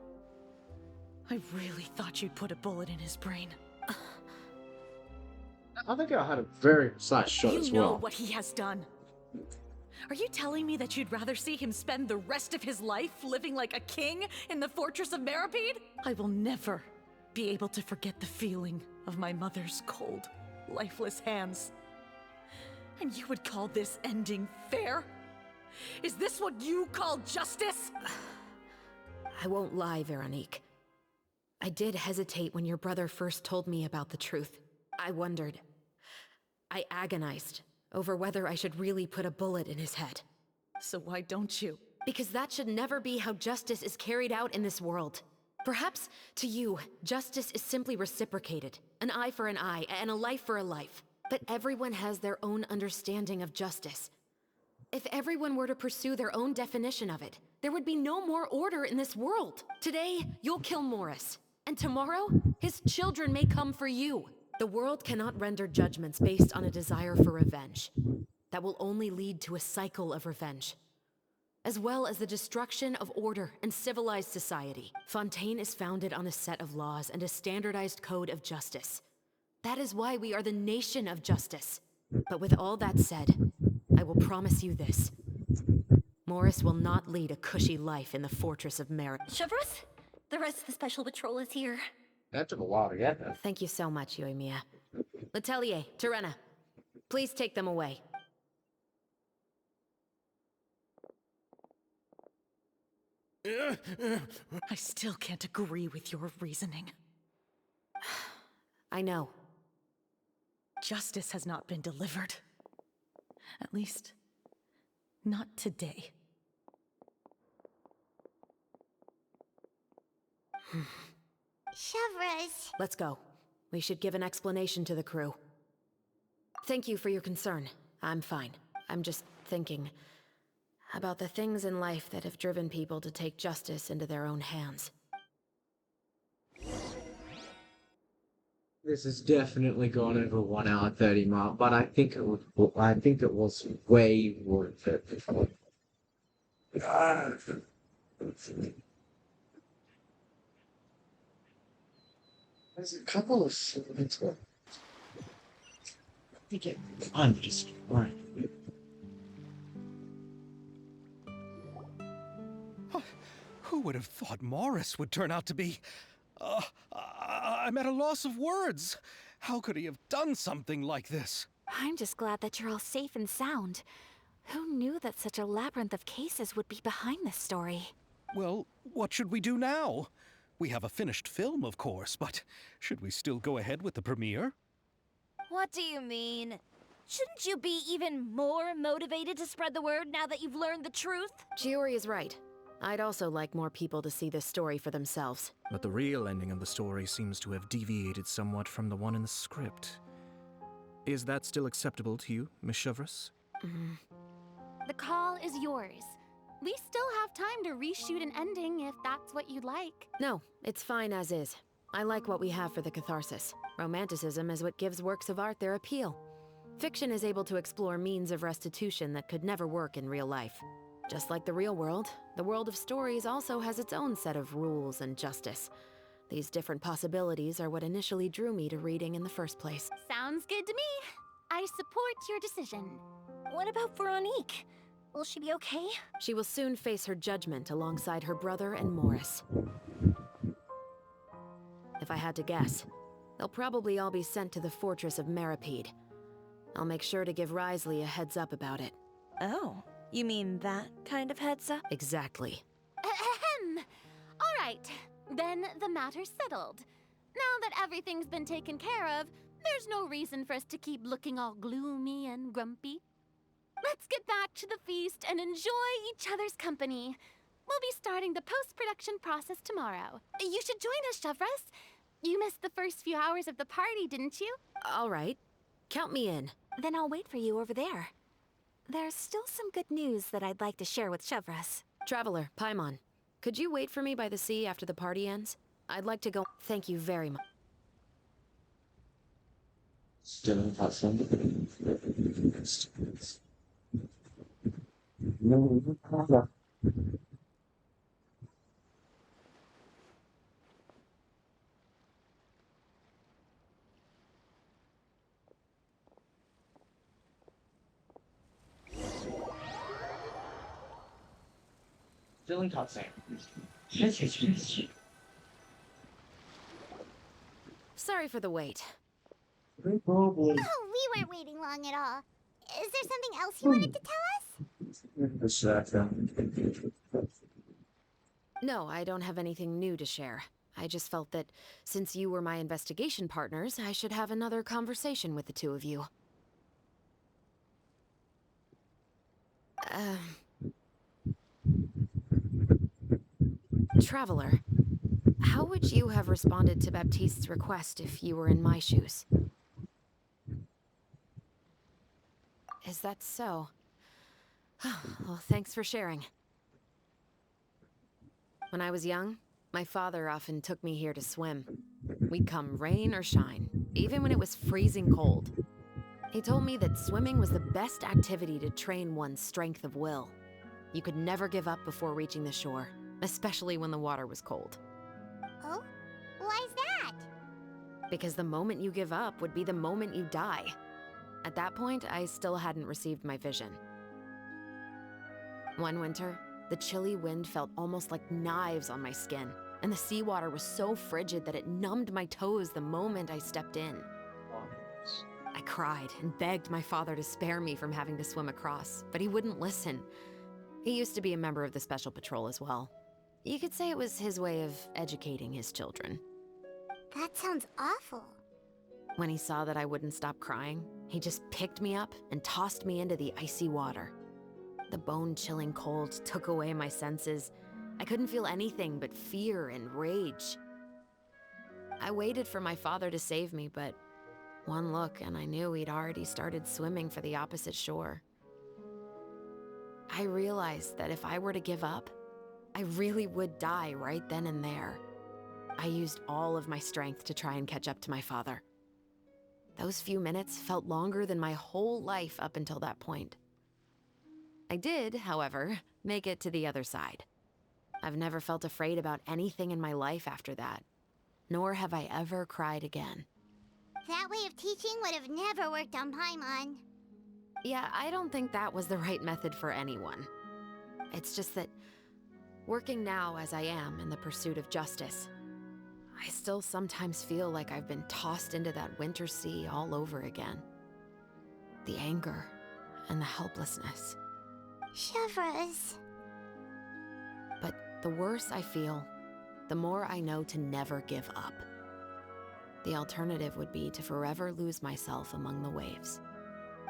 I really thought you'd put a bullet in his brain. I think I had a very precise shot as well. You know what he has done. Are you telling me that you'd rather see him spend the rest of his life living like a king in the fortress of Meripede? I will never be able to forget the feeling of my mother's cold, lifeless hands. And you would call this ending fair? Is this what you call justice? I won't lie, Veronique. I did hesitate when your brother first told me about the truth. I wondered. I agonized over whether I should really put a bullet in his head. So why don't you? Because that should never be how justice is carried out in this world. Perhaps, to you, justice is simply reciprocated. An eye for an eye, and a life for a life. But everyone has their own understanding of justice. If everyone were to pursue their own definition of it, there would be no more order in this world. Today, you'll kill Morris. And tomorrow, his children may come for you. The world cannot render judgments based on a desire for revenge. That will only lead to a cycle of revenge, as well as the destruction of order and civilized society. Fontaine is founded on a set of laws and a standardized code of justice. That is why we are the nation of justice. But with all that said, I will promise you this. Morris will not lead a cushy life in the fortress of Merit. Chevreuse, the rest of the special patrol is here. That took a while to get there. Thank you so much, Yoimiya. Letelier, Terena, please take them away. I still can't agree with your reasoning. I know. Justice has not been delivered. At least, not today. Chevres. Let's go. We should give an explanation to the crew. Thank you for your concern. I'm fine. I'm just thinking about the things in life that have driven people to take justice into their own hands. This has definitely gone over 1 hour 30 mark, but I think it was way worth it. There's a couple of things. I think it I'm just right. Who would have thought Morris would turn out to be... I'm at a loss of words. How could he have done something like this? I'm just glad that you're all safe and sound. Who knew that such a labyrinth of cases would be behind this story? Well, what should we do now? We have a finished film, of course, but should we still go ahead with the premiere? What do you mean? Shouldn't you be even more motivated to spread the word now that you've learned the truth? Chiori is right. I'd also like more people to see this story for themselves. But the real ending of the story seems to have deviated somewhat from the one in the script. Is that still acceptable to you, Miss Chevres? The call is yours. We still have time to reshoot an ending if that's what you'd like. No, it's fine as is. I like what we have for the catharsis. Romanticism is what gives works of art their appeal. Fiction is able to explore means of restitution that could never work in real life. Just like the real world, the world of stories also has its own set of rules and justice. These different possibilities are what initially drew me to reading in the first place. Sounds good to me. I support your decision. What about Veronique? Will she be okay? She will soon face her judgment alongside her brother and Morris. If I had to guess, they'll probably all be sent to the fortress of MUERDER. I'll make sure to give Risley a heads up about it. Oh, you mean that kind of heads up? Exactly. Ahem. All right, then the matter's settled. Now that everything's been taken care of, there's no reason for us to keep looking all gloomy and grumpy. Let's get back to the feast and enjoy each other's company. We'll be starting the post-production process tomorrow. You should join us, Chevres. You missed the first few hours of the party, didn't you? All right. Count me in. Then I'll wait for you over there. There's still some good news that I'd like to share with Chevres. Traveler, Paimon, could you wait for me by the sea after the party ends? I'd like to go. Thank you very much. Still in person. Still in cutscene. Sorry for the wait. No problem. Oh, we weren't waiting long at all. Is there something else you wanted to tell us? No, I don't have anything new to share. I just felt that since you were my investigation partners, I should have another conversation with the two of you. Traveler, how would you have responded to Baptiste's request if you were in my shoes? Is that so? Well, thanks for sharing. When I was young, my father often took me here to swim. We'd come rain or shine, even when it was freezing cold. He told me that swimming was the best activity to train one's strength of will. You could never give up before reaching the shore, especially when the water was cold. Oh? Why's that? Because the moment you give up would be the moment you die. At that point, I still hadn't received my vision. One winter, the chilly wind felt almost like knives on my skin, and the seawater was so frigid that it numbed my toes the moment I stepped in. I cried and begged my father to spare me from having to swim across, but he wouldn't listen. He used to be a member of the Special Patrol as well. You could say it was his way of educating his children. That sounds awful. When he saw that I wouldn't stop crying, he just picked me up and tossed me into the icy water. The bone-chilling cold took away my senses. I couldn't feel anything but fear and rage. I waited for my father to save me, but one look and I knew he'd already started swimming for the opposite shore. I realized that if I were to give up, I really would die right then and there. I used all of my strength to try and catch up to my father. Those few minutes felt longer than my whole life up until that point. I did, however, make it to the other side. I've never felt afraid about anything in my life after that, nor have I ever cried again. That way of teaching would have never worked on Paimon. Yeah, I don't think that was the right method for anyone. It's just that, working now as I am in the pursuit of justice, I still sometimes feel like I've been tossed into that winter sea all over again. The anger and the helplessness. Chevreuse. But the worse I feel, the more I know to never give up. The alternative would be to forever lose myself among the waves.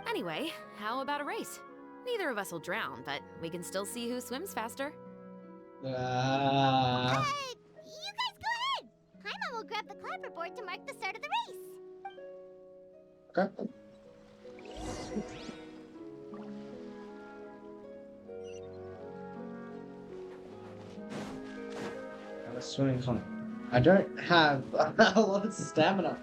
Anyway, how about a race? Neither of us will drown, but we can still see who swims faster. You guys go ahead! Paimon will grab the clapperboard to mark the start of the race. Okay. I'm a swimming con. I don't have a lot of stamina.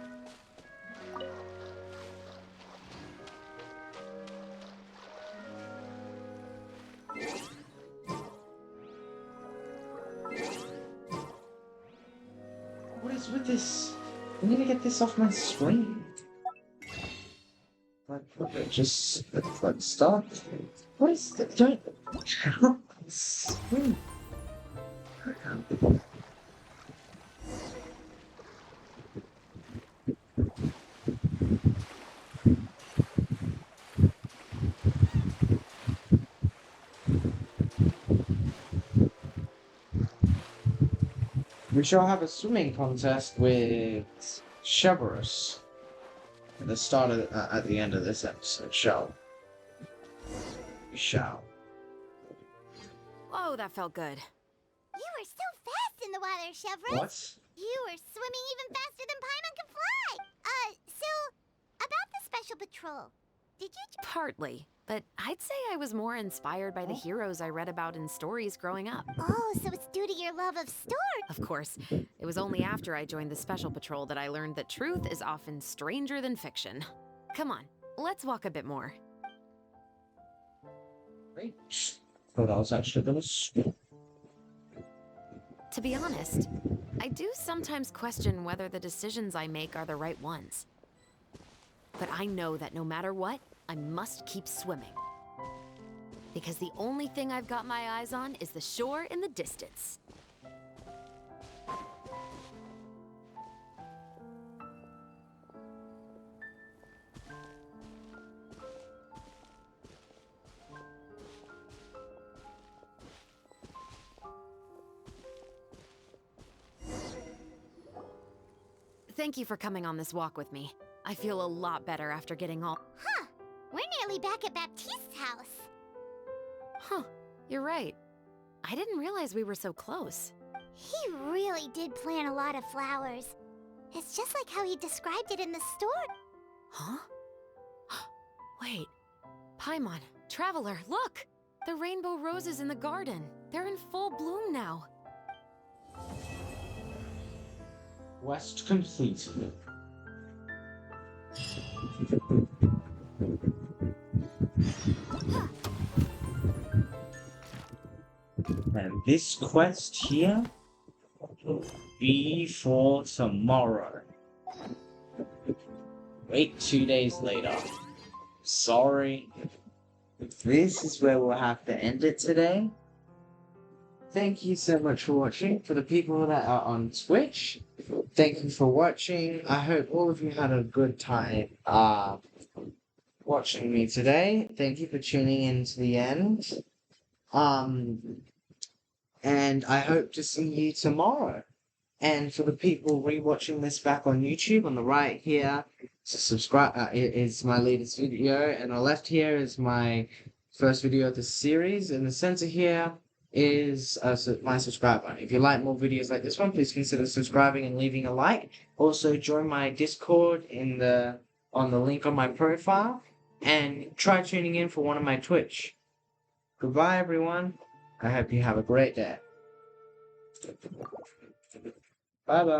What is with this? I need to get this off my screen. Like, just like start. What is the don't? Screen. We shall have a swimming contest with Chevreuse at the start of at the end of this episode. We shall. Whoa, that felt good. You were so fast in the water, Chevreuse. What? You were swimming even faster than Paimon can fly. So about the Special Patrol, did you? Partly, but I'd say I was more inspired by the heroes I read about in stories growing up. Oh, so it's due to your love of stories. Of course, it was only after I joined the Special Patrol that I learned that truth is often stranger than fiction. Come on, let's walk a bit more. Great. Thought I was actually gonna swim. To be honest, I do sometimes question whether the decisions I make are the right ones. But I know that no matter what, I must keep swimming. Because the only thing I've got my eyes on is the shore in the distance. Thank you for coming on this walk with me. I feel a lot better after getting all... Huh. We're nearly back at Baptiste's house. Huh, you're right. I didn't realize we were so close. He really did plant a lot of flowers. It's just like how he described it in the store. Huh? Wait. Paimon, Traveler, look! The rainbow roses in the garden. They're in full bloom now. Quest completed. And this quest here will be for tomorrow. Wait 2 days later. Sorry. This is where we'll have to end it today. thank you so much for watching. For the people that are on Twitch, thank you for watching. I hope all of you had a good time watching me today. Thank you for tuning in to the end. And I hope to see you tomorrow. And for the people rewatching this back on YouTube, on the right here, to subscribe is my latest video, and on the left here is my first video of the series. In the center here is my subscribe button. If you like more videos like this one, please consider subscribing and leaving a like. Also, join my Discord on the link on my profile, and try tuning in for one of my Twitch. Goodbye, everyone. I hope you have a great day. Bye bye.